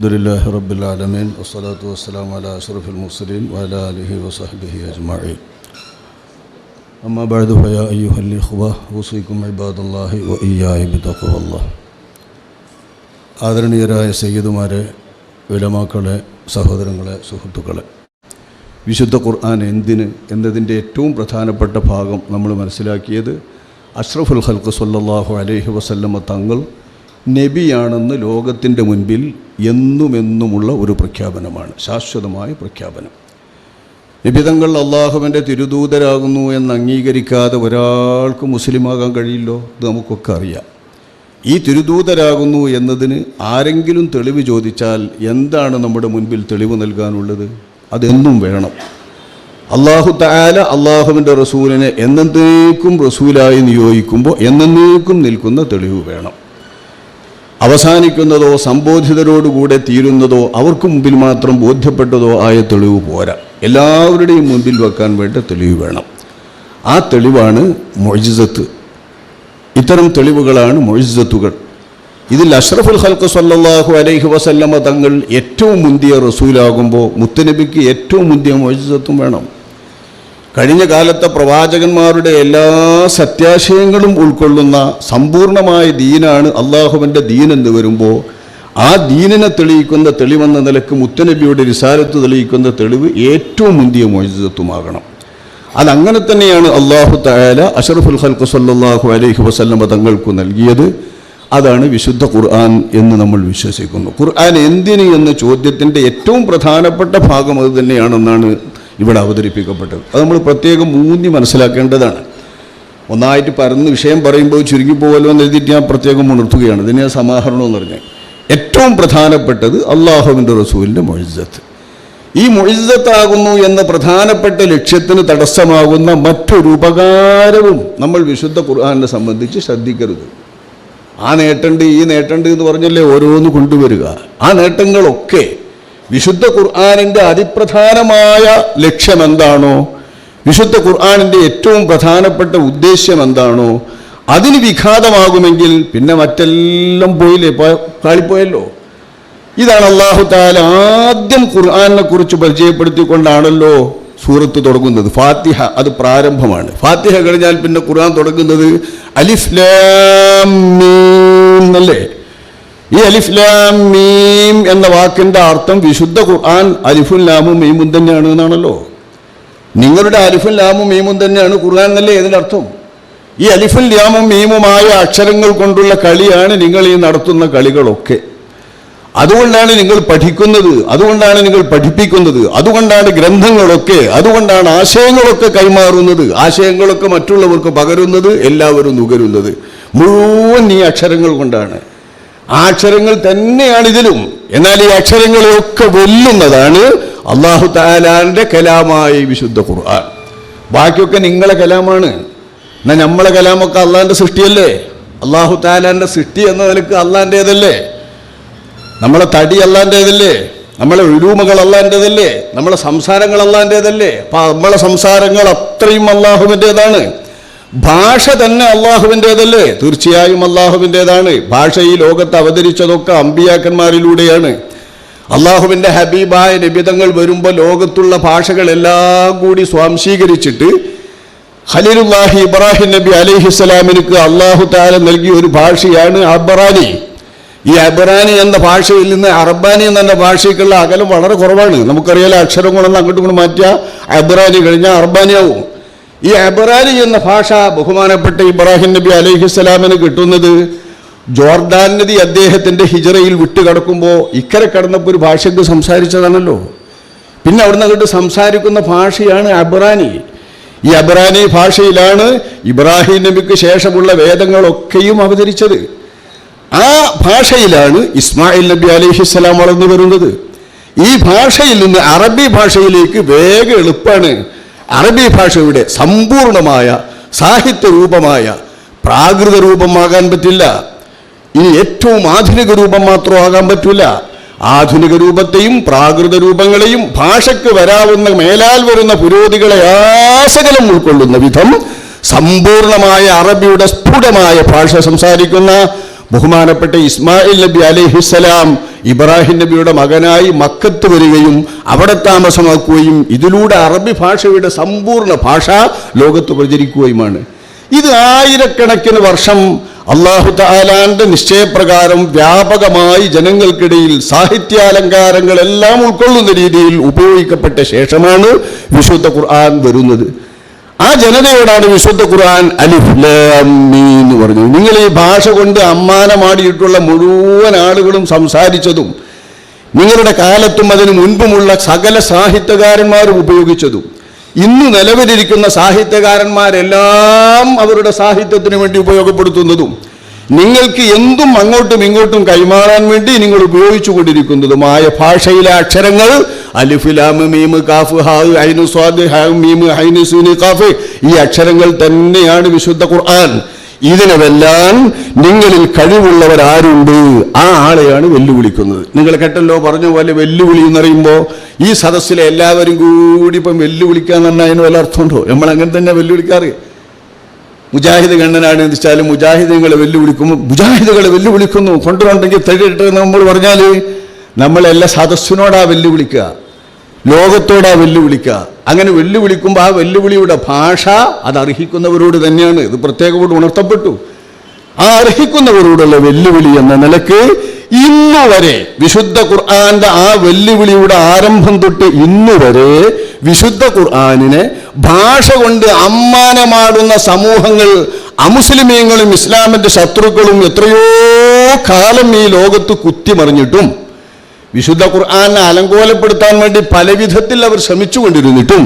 അൽഹംദുലില്ലാഹി റബ്ബിൽ ആലമീൻ വസ്സലാത്തു വസ്സലാമു അലാ അഷ്റഫിൽ മുർസലീൻ വഅലാ ആലിഹി വസഹ്ബിഹി അജ്മഈൻ. അമ്മാ ബഅദു ഫയാ അയ്യുഹൽ ഇഖ്വ ഊസീകും ഇബാദല്ലാഹി വ ഇയ്യായ ബിതഖ്വല്ലാഹ്. ആദരണീയരായ സയ്യിദുമാരെ, ഉലമാക്കളെ, സഹോദരങ്ങളെ, സുഹൃത്തുക്കളെ, വിശുദ്ധ ഖുർആൻ എന്തിന് എന്നതിൻ്റെ ഏറ്റവും പ്രധാനപ്പെട്ട ഭാഗം നമ്മൾ മനസ്സിലാക്കിയത് അഷ്റഫുൽ ഖൽഖ് സ്വല്ലല്ലാഹു അലൈഹി വസല്ലമ തങ്ങൾ നബിയാണെന്ന് ലോകത്തിൻ്റെ മുൻപിൽ എന്നുമെന്നുമുള്ള ഒരു പ്രഖ്യാപനമാണ്, ശാശ്വതമായ പ്രഖ്യാപനം. നബിതങ്ങൾ അള്ളാഹുവിൻ്റെ തിരുദൂതരാകുന്നു എന്ന് അംഗീകരിക്കാതെ ഒരാൾക്ക് മുസ്ലിമാകാൻ കഴിയില്ലോ, ഇത് നമുക്കൊക്കെ അറിയാം. ഈ തിരുദൂതരാകുന്നു എന്നതിന് ആരെങ്കിലും തെളിവ് ചോദിച്ചാൽ എന്താണ് നമ്മുടെ മുൻപിൽ തെളിവ് നൽകാനുള്ളത്? അതെന്നും വേണം. അള്ളാഹു തആല അള്ളാഹുവിൻ്റെ റസൂലിനെ എന്നേക്കും റസൂലായി നിയോഗിക്കുമ്പോൾ എന്നേക്കും നിൽക്കുന്ന തെളിവ് വേണം. അവസാനിക്കുന്നതോ സംബോധിതരോടുകൂടെ തീരുന്നതോ അവർക്ക് മുമ്പിൽ മാത്രം ബോധ്യപ്പെട്ടതോ ആയ തെളിവ് പോരാ, എല്ലാവരുടെയും മുൻപിൽ വെക്കാൻ വേണ്ട തെളിവ് വേണം. ആ തെളിവാണ് മുഅ്ജിസത്ത്. ഇത്തരം തെളിവുകളാണ് മുഅ്ജിസത്തുകൾ. ഇതിൽ അഷ്റഫുൽ ഖൽഖ് സ്വല്ലല്ലാഹു അലൈഹി വസല്ലമ തങ്ങൾ ഏറ്റവും മുന്തിയ റസൂലാകുമ്പോൾ മുത്തനബിക്ക് ഏറ്റവും മുന്തിയ മുഅ്ജിസത്തും വേണം. കഴിഞ്ഞ കാലത്തെ പ്രവാചകന്മാരുടെ എല്ലാ സത്യാശയങ്ങളും ഉൾക്കൊള്ളുന്ന സമ്പൂർണമായ ദീനാണ് അള്ളാഹുവിൻ്റെ ദീൻ എന്ന് വരുമ്പോൾ ആ ദീനിനെ തെളിയിക്കുന്ന തെളിവെന്ന നിലക്ക് മുത്തനബിയുടെ റിസാലത്ത് തെളിയിക്കുന്ന തെളിവ് ഏറ്റവും മുന്തിയ മുഅ്ജിസത്തുമാകണം. അതങ്ങനെ തന്നെയാണ് അള്ളാഹു തആല അഷ്റഫുൽ ഖൽഖ് സ്വല്ലല്ലാഹു അലൈഹി വസല്ലമ തങ്ങൾക്ക് നൽകിയത്. അതാണ് വിശുദ്ധ ഖുർആൻ എന്ന് നമ്മൾ വിശ്വസിക്കുന്നു. ഖുർആൻ എന്തിന് എന്ന ചോദ്യത്തിൻ്റെ ഏറ്റവും പ്രധാനപ്പെട്ട ഭാഗം അത് തന്നെയാണെന്നാണ് ഇവിടെ അവതരിപ്പിക്കപ്പെട്ടത്. അത് നമ്മൾ പ്രത്യേകം ഊന്നി മനസ്സിലാക്കേണ്ടതാണ്. ഒന്നായിട്ട് പരന്ന് വിഷയം പറയുമ്പോൾ ചുരുങ്ങിപ്പോകല്ലോ എന്ന് എഴുതിയിട്ട് ഞാൻ പ്രത്യേകം ഉണർത്തുകയാണ്. ഇതിനെ സമാഹരണം എന്ന് പറഞ്ഞാൽ ഏറ്റവും പ്രധാനപ്പെട്ടത് അള്ളാഹുവിൻ്റെ റസൂലിൻ്റെ മുഅ്ജിസത്ത്. ഈ മുഅ്ജിസത്താകുന്നു എന്ന പ്രധാനപ്പെട്ട ലക്ഷ്യത്തിന് തടസ്സമാകുന്ന മറ്റൊരു ഉപകാരവും നമ്മൾ വിശുദ്ധ ഖുർആനെ സംബന്ധിച്ച് ശ്രദ്ധിക്കരുത്. ആ നേട്ടമുണ്ട് ഈ നേട്ടമുണ്ട് എന്ന് പറഞ്ഞല്ലേ ഓരോന്ന് കൊണ്ടുവരിക. ആ നേട്ടങ്ങളൊക്കെ വിശുദ്ധ ഖുർആനിൻ്റെ അതിപ്രധാനമായ ലക്ഷ്യം എന്താണോ, വിശുദ്ധ ഖുർആനിൻ്റെ ഏറ്റവും പ്രധാനപ്പെട്ട ഉദ്ദേശ്യം എന്താണോ, അതിന് വിഘാതമാകുമെങ്കിൽ പിന്നെ മറ്റെല്ലാം പോയില്ലേ, കാളിപ്പോയല്ലോ. ഇതാണ് അല്ലാഹു തആല ആദ്യം ഖുർആനെ കുറിച്ച് പരിചയപ്പെടുത്തിക്കൊണ്ടാണല്ലോ സൂറത്ത് തുടങ്ങുന്നത്. ഫാത്തിഹ അത് പ്രാരംഭമാണ്. ഫാത്തിഹ കഴിഞ്ഞാൽ പിന്നെ ഖുർആൻ തുടങ്ങുന്നത് അലിഫ് ലാം മീം എന്നല്ലേ. ഈ അലിഫ് ലാം മീം എന്ന വാക്കിൻ്റെ അർത്ഥം വിശുദ്ധ ഖുർആൻ അലിഫും ലാമും മീമും തന്നെയാണ് എന്നാണല്ലോ. നിങ്ങളുടെ അലിഫും ലാമും മീമും തന്നെയാണ് ഖുർആൻ എന്നല്ലേ ഇതിനർത്ഥം. ഈ അലിഫും ലാമും മീമുമായ അക്ഷരങ്ങൾ കൊണ്ടുള്ള കളിയാണ് നിങ്ങൾ ഈ നടത്തുന്ന കളികളൊക്കെ. അതുകൊണ്ടാണ് നിങ്ങൾ പഠിക്കുന്നത്, അതുകൊണ്ടാണ് നിങ്ങൾ പഠിപ്പിക്കുന്നത്, അതുകൊണ്ടാണ് ഗ്രന്ഥങ്ങളൊക്കെ, അതുകൊണ്ടാണ് ആശയങ്ങളൊക്കെ കൈമാറുന്നത്, ആശയങ്ങളൊക്കെ മറ്റുള്ളവർക്ക് പകരുന്നത്, എല്ലാവരും നുകരുന്നത് മുഴുവൻ ഈ അക്ഷരങ്ങൾ കൊണ്ടാണ്. ആ അക്ഷരങ്ങൾ തന്നെയാണ് ഇതിലും. എന്നാൽ ഈ അക്ഷരങ്ങളെയൊക്കെ വെല്ലുന്നതാണ് അല്ലാഹു തആലാന്റെ കലാമായ വിശുദ്ധ ഖുർആൻ. ബാക്കിയൊക്കെ നിങ്ങളെ കലാമാണ്. എന്നാൽ നമ്മളെ കലാമൊക്കെ അള്ളാഹിൻ്റെ സൃഷ്ടിയല്ലേ. അല്ലാഹു തആലാന്റെ സൃഷ്ടി എന്ന നിലക്ക് അള്ളാഹിൻ്റേതല്ലേ. നമ്മളെ തടി അള്ളാഹിൻ്റേതല്ലേ, നമ്മളെ ഉലൂമകൾ അള്ളാഹിൻ്റേതല്ലേ, നമ്മളെ സംസാരങ്ങൾ അള്ളാഹിൻ്റേതല്ലേ. അപ്പം നമ്മളെ സംസാരങ്ങൾ അത്രയും അള്ളാഹുവിൻ്റേതാണ്. ഭാഷ തന്നെ അള്ളാഹുവിൻ്റേതല്ലേ, തീർച്ചയായും അള്ളാഹുവിൻ്റേതാണ്. ഭാഷ ഈ ലോകത്ത് അവതരിച്ചതൊക്കെ അമ്പിയാക്കന്മാരിലൂടെയാണ്. അള്ളാഹുവിൻ്റെ ഹബീബായ നബിതങ്ങൾ വരുമ്പോൾ ലോകത്തുള്ള ഭാഷകളെല്ലാം കൂടി സ്വാംശീകരിച്ചിട്ട് ഖലീലുല്ലാഹി ഇബ്രാഹിം നബി അലൈഹിസ്സലാമിന് അള്ളാഹു തആല നൽകിയ ഒരു ഭാഷയാണ് അബ്റാനി. ഈ അബ്റാനി എന്ന ഭാഷയിൽ നിന്ന് അറബാനി എന്ന ഭാഷയ്ക്കുള്ള അകലം വളരെ കുറവാണ്. നമുക്കറിയാലോ, അക്ഷരങ്ങളൊന്നും അങ്ങോട്ടും ഇങ്ങോട്ട് മാറ്റിയാൽ അബ്റാനി കഴിഞ്ഞാൽ അറബാനിയാവും. ഈ അബ്റാനി എന്ന ഭാഷ ബഹുമാനപ്പെട്ട ഇബ്രാഹിം നബി അലൈഹിസ്സലാമിന് കിട്ടുന്നത് ജോർദാൻ നദി അദ്ദേഹത്തിൻ്റെ ഹിജറയിൽ വിട്ടുകിടക്കുമ്പോൾ ഇക്കരെ കടന്നപ്പോൾ ഒരു ഭാഷയ്ക്ക് സംസാരിച്ചതാണല്ലോ. പിന്നെ അവിടുന്ന് അങ്ങോട്ട് സംസാരിക്കുന്ന ഭാഷയാണ് അബ്റാനി. ഈ അബ്റാനി ഭാഷയിലാണ് ഇബ്രാഹിം നബിക്ക് ശേഷമുള്ള വേദങ്ങളൊക്കെയും അവതരിച്ചത്. ആ ഭാഷയിലാണ് ഇസ്മായിൽ നബി അലൈഹിസ്സലാം വളർന്നു വരുന്നത്. ഈ ഭാഷയിൽ നിന്ന് അറബി ഭാഷയിലേക്ക് വേഗം എളുപ്പമാണ്. അറബി ഭാഷയുടെ സമ്പൂർണമായ സാഹിത്യ രൂപമായ പ്രാകൃത രൂപമാകാൻ പറ്റില്ല. ഇനി ഏറ്റവും ആധുനിക രൂപം മാത്രം ആകാൻ പറ്റില്ല. ആധുനിക രൂപത്തെയും പ്രാകൃത രൂപങ്ങളെയും ഭാഷയ്ക്ക് വരാവുന്ന മേലാൽ വരുന്ന പുരോഗതികളെ ആസകലം ഉൾക്കൊള്ളുന്ന വിധം സമ്പൂർണമായ അറബിയുടെ സ്ഫുടമായ ഭാഷ സംസാരിക്കുന്ന ബഹുമാനപ്പെട്ട ഇസ്മായിൽ നബി അലൈഹിസ്സലാം ഇബ്രാഹിം നബിയുടെ മകനായി മക്കത്ത് വരികയും അവിടെ താമസമാക്കുകയും ഇതിലൂടെ അറബി ഭാഷയുടെ സമ്പൂർണ്ണ ഭാഷ ലോകത്ത് പ്രചരിക്കുകയുമാണ്. ഇത് ആയിരക്കണക്കിന് വർഷം അല്ലാഹു തആലാന്റെ നിശ്ചയപ്രകാരം വ്യാപകമായി ജനങ്ങൾക്കിടയിൽ സാഹിത്യാലങ്കാരങ്ങളെല്ലാം ഉൾക്കൊള്ളുന്ന രീതിയിൽ ഉപയോഗിക്കപ്പെട്ട ശേഷമാണ് വിശുദ്ധ ഖുർആൻ വരുന്നത്. ആ ജനതയോടാണ് വിശുദ്ധ ഖുർആൻ അലിഫ് ലാം മീം എന്ന് പറഞ്ഞു. നിങ്ങൾ ഈ ഭാഷ കൊണ്ട് അമ്മാനമാടിയിട്ടുള്ള മുഴുവൻ ആളുകളും സംസാരിച്ചതും നിങ്ങളുടെ കാലത്തും അതിനു മുൻപുമുള്ള സകല സാഹിത്യകാരന്മാരും ഉപയോഗിച്ചതും ഇന്ന് നിലവിലിരിക്കുന്ന സാഹിത്യകാരന്മാരെല്ലാം അവരുടെ സാഹിത്യത്തിന് വേണ്ടി ഉപയോഗപ്പെടുത്തുന്നതും നിങ്ങൾക്ക് എന്തും അങ്ങോട്ടും ഇങ്ങോട്ടും കൈമാറാൻ വേണ്ടി നിങ്ങൾ ഉപയോഗിച്ചു കൊണ്ടിരിക്കുന്നതുമായ ഭാഷയിലെ അക്ഷരങ്ങൾ അലിഫ് ലാം മീം കാഫ് ഹാ ഐൻ സ്വാദ് ഹാ മീം ഐൻ സീൻ കാഫ് ഈ അക്ഷരങ്ങൾ തന്നെയാണ് വിശുദ്ധ ഖുർആൻ. ഇതിനെ വെല്ലാൻ നിങ്ങളിൽ കഴിവുള്ളവരാരുണ്ട്? ആ ആളെയാണ് വെല്ലുവിളിക്കുന്നത്. നിങ്ങൾ കേട്ടല്ലോ പറഞ്ഞ പോലെ വെല്ലുവിളി എന്ന് പറയുമ്പോൾ ഈ സദസ്സിലെ എല്ലാവരും കൂടി ഇപ്പം വെല്ലുവിളിക്കാന്ന് പറഞ്ഞാൽ അതിന് വല്ല അർത്ഥമുണ്ടോ? നമ്മൾ അങ്ങനെ തന്നെ വെല്ലുവിളിക്കാറ്. മുജാഹിദ് ഗണ്ണനാണ് എന്ന് വെച്ചാലും മുജാഹിദുകളെ വെല്ലുവിളിക്കുമ്പോൾ മുജാഹിദുകളെ വെല്ലുവിളിക്കുന്നു കൊണ്ടുവരണ്ടെങ്കിൽ തടിയിട്ട് നമ്മൾ പറഞ്ഞാൽ നമ്മളെല്ലാ സദസ്സിനോടാ വെല്ലുവിളിക്കുക, ലോകത്തോടാ വെല്ലുവിളിക്കുക. അങ്ങനെ വെല്ലുവിളിക്കുമ്പോൾ ആ വെല്ലുവിളിയുടെ ഭാഷ അത് അർഹിക്കുന്നവരോട് തന്നെയാണ്. ഇത് പ്രത്യേകമായിട്ട് ഉണർത്തപ്പെട്ടു. ആ അർഹിക്കുന്നവരോടുള്ള വെല്ലുവിളി എന്ന നിലക്ക് ഇന്നുവരെ വിശുദ്ധ ഖുർആന്റെ ആ വെല്ലുവിളിയുടെ ആരംഭം തൊട്ട് ഇന്നുവരെ വിശുദ്ധ ഖുർആനിനെ ഭാഷ കൊണ്ട് അമ്മാനമാടുന്ന സമൂഹങ്ങൾ, അമുസ്ലിമീങ്ങളും ഇസ്ലാമിന്റെ ശത്രുക്കളും എത്രയോ കാലം ഈ ലോകത്ത് കുത്തിമറിഞ്ഞിട്ടും വിശുദ്ധ ഖുർആനെ അലങ്കോലപ്പെടുത്താൻ വേണ്ടി പല വിധത്തിൽ അവർ ശ്രമിച്ചുകൊണ്ടിരുന്നിട്ടും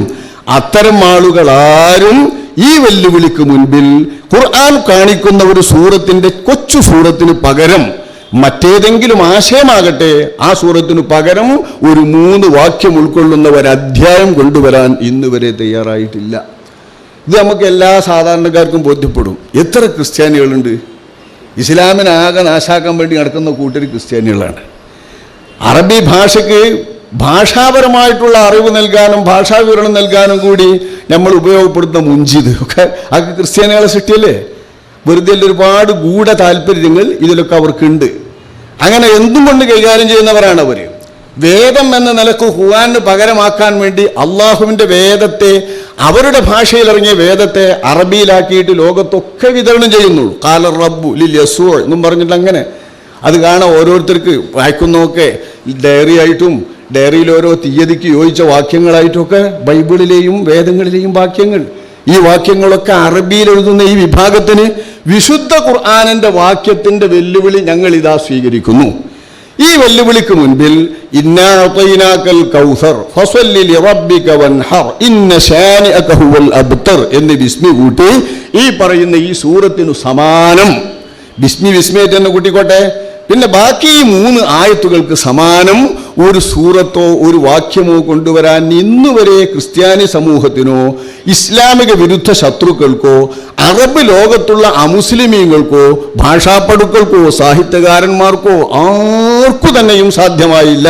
അത്തരം ആളുകളാരും ഈ വെല്ലുവിളിക്ക് മുൻപിൽ ഖുർആൻ കാണിക്കുന്ന ഒരു സൂറത്തിന്റെ കൊച്ചു സൂറത്തിന് പകരം മറ്റേതെങ്കിലും ആശയമാകട്ടെ ആ സൂറത്തിന് പകരം ഒരു 3 വാക്യം ഉൾക്കൊള്ളുന്ന ഒരു അധ്യായം കൊണ്ടുവരാൻ ഇന്ന് വരെ തയ്യാറായിട്ടില്ല. ഇത് നമുക്ക് എല്ലാ സാധാരണക്കാർക്കും ബോധ്യപ്പെടും. എത്ര ക്രിസ്ത്യാനികളുണ്ട്? ഇസ്ലാമിനെ ആകെ നാശാക്കാൻ വേണ്ടി നടക്കുന്ന കൂട്ടർ ക്രിസ്ത്യാനികളാണ്. അറബി ഭാഷയ്ക്ക് ഭാഷാപരമായിട്ടുള്ള അറിവ് നൽകാനും ഭാഷാ വിവരണം നൽകാനും കൂടി നമ്മൾ ഉപയോഗപ്പെടുത്തുന്ന മുൻജിദ് ഒക്കെ അത് ക്രിസ്ത്യാനികളെ സൃഷ്ടിയല്ലേ? വെറുതെ ഒരുപാട് ഗൂഢ താല്പര്യങ്ങൾ ഇതിലൊക്കെ അവർക്കുണ്ട്. അങ്ങനെ എന്തും കൊണ്ട് കൈകാര്യം ചെയ്യുന്നവരാണ് അവർ. വേദം എന്ന നിലക്ക് ഖുർആന് പകരമാക്കാൻ വേണ്ടി അള്ളാഹുവിൻ്റെ വേദത്തെ, അവരുടെ ഭാഷയിൽ ഇറങ്ങിയ വേദത്തെ അറബിയിലാക്കിയിട്ട് ലോകത്തൊക്കെ വിതരണം ചെയ്യുന്നുള്ളൂ. ഖാല റബ്ബു ലിൽ യസൂഅ എന്നും പറഞ്ഞിട്ട് അങ്ങനെ അത് കാണാൻ ഓരോരുത്തർക്ക് വായിക്കുന്നതൊക്കെ ഡയറി ആയിട്ടും ഡയറിയിൽ ഓരോ തീയതിക്ക് യോജിച്ച വാക്യങ്ങളായിട്ടുമൊക്കെ ബൈബിളിലെയും വേദങ്ങളിലെയും വാക്യങ്ങൾ. ഈ വാക്യങ്ങളൊക്കെ അറബിയിൽ എഴുതുന്ന ഈ വിഭാഗത്തിന് വിശുദ്ധ ഖുർആനിന്റെ വാക്യത്തിന്റെ വെല്ലുവിളി ഞങ്ങൾ ഇതാ സ്വീകരിക്കുന്നു. ഈ വെല്ലുവിളിക്ക് മുൻപിൽ ഇന്നാ അഅ്തൈനാകൽ കൗസർ ഫസല്ലി ലിറബ്ബിക വൻഹർ ഇന്ന ശാനിഅക ഹുവൽ അബ്തർ എന്ന് ബിസ്മി കൂട്ടി ഈ പറയുന്ന ഈ സൂറത്തിനു സമാനം ബിസ്മിയായിട്ട് തന്നെ കൂട്ടിക്കോട്ടെ. പിന്നെ ബാക്കി ഈ 3 ആയത്തുകൾക്ക് സമാനം ഒരു സൂറത്തോ ഒരു വാക്യമോ കൊണ്ടുവരാൻ ഇന്നുവരെ ക്രിസ്ത്യാനി സമൂഹത്തിനോ ഇസ്ലാമിക വിരുദ്ധ ശത്രുക്കൾക്കോ അറബ് ലോകത്തുള്ള അമുസ്ലിമീങ്ങൾക്കോ ഭാഷാപ്പടുക്കൾക്കോ സാഹിത്യകാരന്മാർക്കോ ആർക്കു തന്നെയും സാധ്യമായില്ല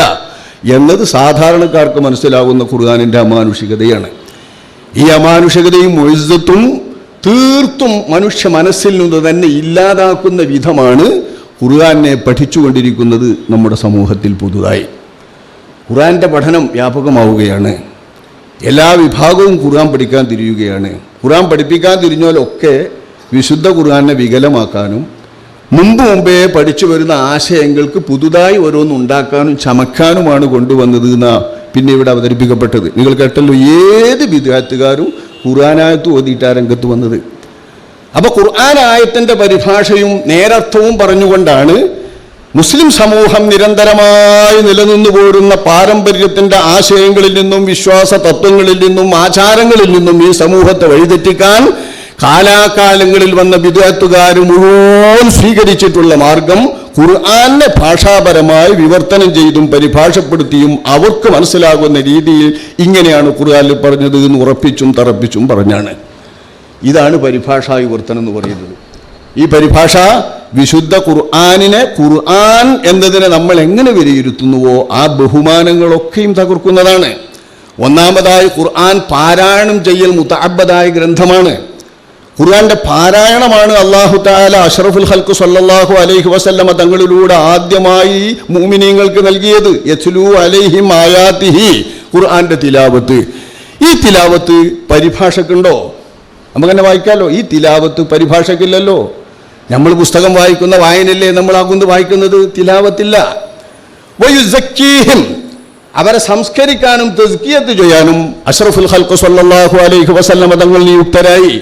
എന്നത് സാധാരണക്കാർക്ക് മനസ്സിലാവുന്ന ഖുർആനിൻ്റെ അമാനുഷികതയാണ്. ഈ അമാനുഷികതയും മുഇസ്സത്തും തീർത്തും മനുഷ്യ മനസ്സിൽ നിന്ന് തന്നെ ഇല്ലാതാക്കുന്ന വിധമാണ് ഖുർആനെ പഠിച്ചുകൊണ്ടിരിക്കുന്നത് നമ്മുടെ സമൂഹത്തിൽ പുതുതായി. ഖുർആന്റെ പഠനം വ്യാപകമാവുകയാണ്. എല്ലാ വിഭാഗവും ഖുർആൻ പഠിക്കാൻ തിരിയുകയാണ്. ഖുർആൻ പഠിപ്പിക്കാൻ തിരിഞ്ഞാലൊക്കെ വിശുദ്ധ ഖുർആനെ വികലമാക്കാനും മുമ്പേ പഠിച്ചു വരുന്ന ആശയങ്ങൾക്ക് പുതുതായി ഓരോന്നുണ്ടാക്കാനും ചമക്കാനുമാണ് കൊണ്ടുവന്നത് എന്നാണ് പിന്നെ ഇവിടെ അവതരിപ്പിക്കപ്പെട്ടത്. നിങ്ങൾ കേട്ടല്ലോ, ഏത് വിദ്യാർത്ഥികാരും ഖുർആനായത്ത് ഓതിയിട്ടാ രംഗത്ത് വന്നത്. അപ്പോൾ ഖുർആൻ ആയത്തിൻ്റെ പരിഭാഷയും നേരർത്ഥവും പറഞ്ഞുകൊണ്ടാണ് മുസ്ലിം സമൂഹം നിരന്തരമായി നിലനിന്നു പോരുന്ന പാരമ്പര്യത്തിൻ്റെ ആശയങ്ങളിൽ നിന്നും വിശ്വാസ തത്വങ്ങളിൽ നിന്നും ആചാരങ്ങളിൽ നിന്നും ഈ സമൂഹത്തെ വഴിതെറ്റിക്കാൻ കാലാകാലങ്ങളിൽ വന്ന വിദ്യാർത്ഥികാർ മുഴുവൻ സ്വീകരിച്ചിട്ടുള്ള മാർഗം ഖുർആനെ ഭാഷാപരമായി വിവർത്തനം ചെയ്തും പരിഭാഷപ്പെടുത്തിയും അവർക്ക് മനസ്സിലാകുന്ന രീതിയിൽ ഇങ്ങനെയാണ് ഖുർആനിൽ പറഞ്ഞത് എന്ന് ഉറപ്പിച്ചും തറപ്പിച്ചും പറഞ്ഞാണ്. ഇതാണ് പരിഭാഷാ വിവർത്തനം എന്ന് പറയുന്നത്. ഈ പരിഭാഷ വിശുദ്ധ ഖുർആനിനെ, ഖുർആൻ എന്നതിനെ നമ്മൾ എങ്ങനെ വിലയിരുത്തുന്നുവോ ആ ബഹുമാനങ്ങളൊക്കെയും തകർക്കുന്നതാണ്. ഒന്നാമതായി ഖുർആൻ പാരായണം ചെയ്യൽ മുതഅബ്ബദായ ഗ്രന്ഥമാണ്. ഖുർആന്റെ പാരായണമാണ് അല്ലാഹു തആല അഷ്റഫുൽ ഖൽഖ് സ്വല്ലല്ലാഹു അലൈഹി വസല്ലമ തങ്ങളിലൂടെ ആദ്യമായി മുഅ്മിനീങ്ങൾക്ക് നൽകിയത്. യത്ലു അലൈഹിം ആയാതിഹി, ഖുർആന്റെ തിലാവത്ത്. ഈ തിലാവത്ത് പരിഭാഷക്കുണ്ടോ? നമുക്കെന്നെ വായിക്കാമല്ലോ. ഈ തിലാവത്ത് പരിഭാഷക്കില്ലല്ലോ. നമ്മൾ പുസ്തകം വായിക്കുന്ന വായനല്ലേ നമ്മളാകുന്നത് വായിക്കുന്നത്, തിലാവത്തില്ല. വയുസക്കീഹിം, അവരെ സംസ്കരിക്കാനും തസ്കിയത്ത് ചെയ്യാനും അഷ്റഫുൽ ഖൽഖ് സ്വല്ലല്ലാഹു അലൈഹി വസല്ലമ തങ്ങൾ നിയുക്തരായി.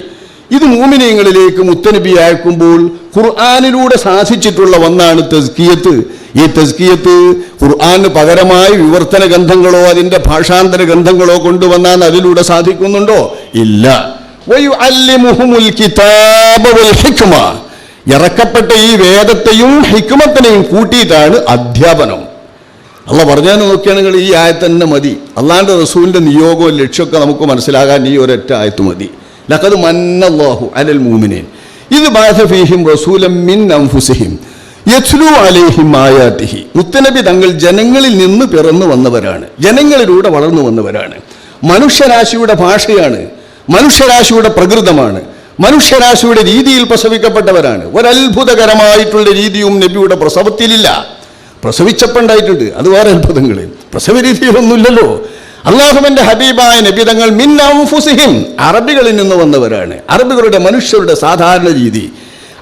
ഇത് മുഅ്മിനീങ്ങളിലേക്ക് മുത്തനബി അയക്കുമ്പോൾ ഖുർആനിലൂടെ സാധിച്ചിട്ടുള്ള ഒന്നാണ് തസ്കിയത്ത്. ഈ തസ്കിയത്ത് ഖുർആന് പകരമായി വിവർത്തന ഗ്രന്ഥങ്ങളോ അതിൻ്റെ ഭാഷാന്തര ഗ്രന്ഥങ്ങളോ കൊണ്ടുവന്നാൽ അതിലൂടെ സാധിക്കുന്നുണ്ടോ? ഇല്ല. വയുഅല്ലിമുഹുമുൽ കിതാബ വൽ ഹിക്മ, ഇറക്കപ്പെട്ട ഈ വേദത്തെയും ഹിക്മത്തിനെയും കൂട്ടിയിട്ടാണ് അധ്യാപനം. അള്ളാഹ് പറഞ്ഞാൽ നോക്കിയാണെങ്കിൽ ഈ ആയത്ത് തന്നെ മതി. അള്ളാഹിൻ്റെ റസൂലിൻ്റെ നിയോഗവും ലക്ഷ്യമൊക്കെ നമുക്ക് മനസ്സിലാകാൻ ഈ ഒരൊറ്റ ആയത്ത് മതി. ലഖദ് മന്നല്ലാഹു അലൽ മുഅ്മിനീൻ ഇദ് ബഅസ ഫീഹിം റസൂലൻ മിൻ അൻഫുസിഹിം യത്ലു അലൈഹിം ആയാതിഹി. മുത്തനബി തങ്ങൾ ജനങ്ങളിൽ നിന്ന് പിറന്നു വന്നവരാണ്, ജനങ്ങളിലൂടെ വളർന്നു വന്നവരാണ്. മനുഷ്യരാശിയുടെ ഭാഷയാണ്, മനുഷ്യരാശിയുടെ പ്രകൃതമാണ്, മനുഷ്യരാശിയുടെ രീതിയിൽ പ്രസവിക്കപ്പെട്ടവരാണ്. ഒരത്ഭുതകരമായിട്ടുള്ള രീതിയും നബിയുടെ പ്രസവത്തിലില്ല. പ്രസവിച്ചപ്പോണ്ടായിട്ടുണ്ട്, അത് വേറെ അത്ഭുതങ്ങൾ. പ്രസവ രീതിയിലൊന്നുമില്ലല്ലോ. അല്ലാഹുവിന്റെ ഹബീബായ നബി തങ്ങൾ മിൻ അൻഫുസിഹിം, അറബികളിൽ നിന്ന് വന്നവരാണ്. അറബികളുടെ മനുഷ്യരുടെ സാധാരണ രീതി.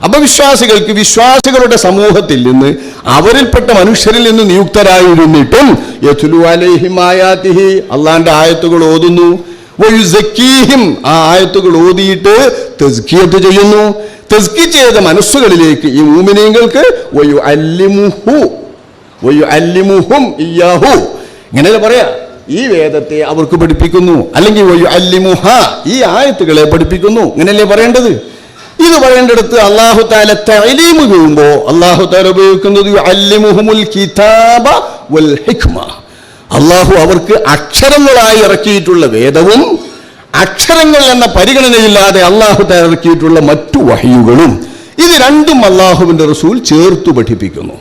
അപവിശ്വാസികൾക്ക് വിശ്വാസികളുടെ സമൂഹത്തിൽ നിന്ന് അവരിൽപ്പെട്ട മനുഷ്യരിൽ നിന്ന് നിയുക്തരായിരുന്നിട്ടും യത്ലു അലൈഹിം ആയാതിഹി, അള്ളാന്റെ ആയത്തുകൾ ഓതുന്നു. വയുസക്കീഹിം, ആ ആയത്തുകൾ ഓതിയിട്ട് തസ്കിയത്ത് ചെയ്യുന്നു. തസ്കി ചെയ്ത മനസ്സുകളിലേക്ക് ഈ മുഅ്മിനീങ്ങൾക്ക് വയുഅല്ലിമുഹും ഇയ്യാഹു, ഇങ്ങനെയല്ലേ പറയാ, ഈ വേദത്തെ അവർക്ക് പഠിപ്പിക്കുന്നു. അല്ലെങ്കിൽ വയുഅല്ലിമുഹ, ഈ ആയത്തുകളെ പഠിപ്പിക്കുന്നു. ഇങ്ങനെയല്ലേ പറയേണ്ടത്? ഇത് പറയേണ്ടടുത്ത് അല്ലാഹു തആല തഅലീം ചെയ്യുമ്പോൾ അല്ലാഹു തആല ഉപയോഗിക്കുന്നത് യുഅല്ലിമുഹുമുൽ കിതാബ വൽ ഹിക്മ. അള്ളാഹു അവർക്ക് അക്ഷരങ്ങളായി ഇറക്കിയിട്ടുള്ള വേദവും അക്ഷരങ്ങൾ എന്ന പരിഗണനയില്ലാതെ അള്ളാഹു തആല ഇറക്കിയിട്ടുള്ള മറ്റു വഹയുകളും, ഇത് രണ്ടും അള്ളാഹുവിന്റെ റസൂൽ ചേർത്തു പഠിപ്പിക്കുന്നു.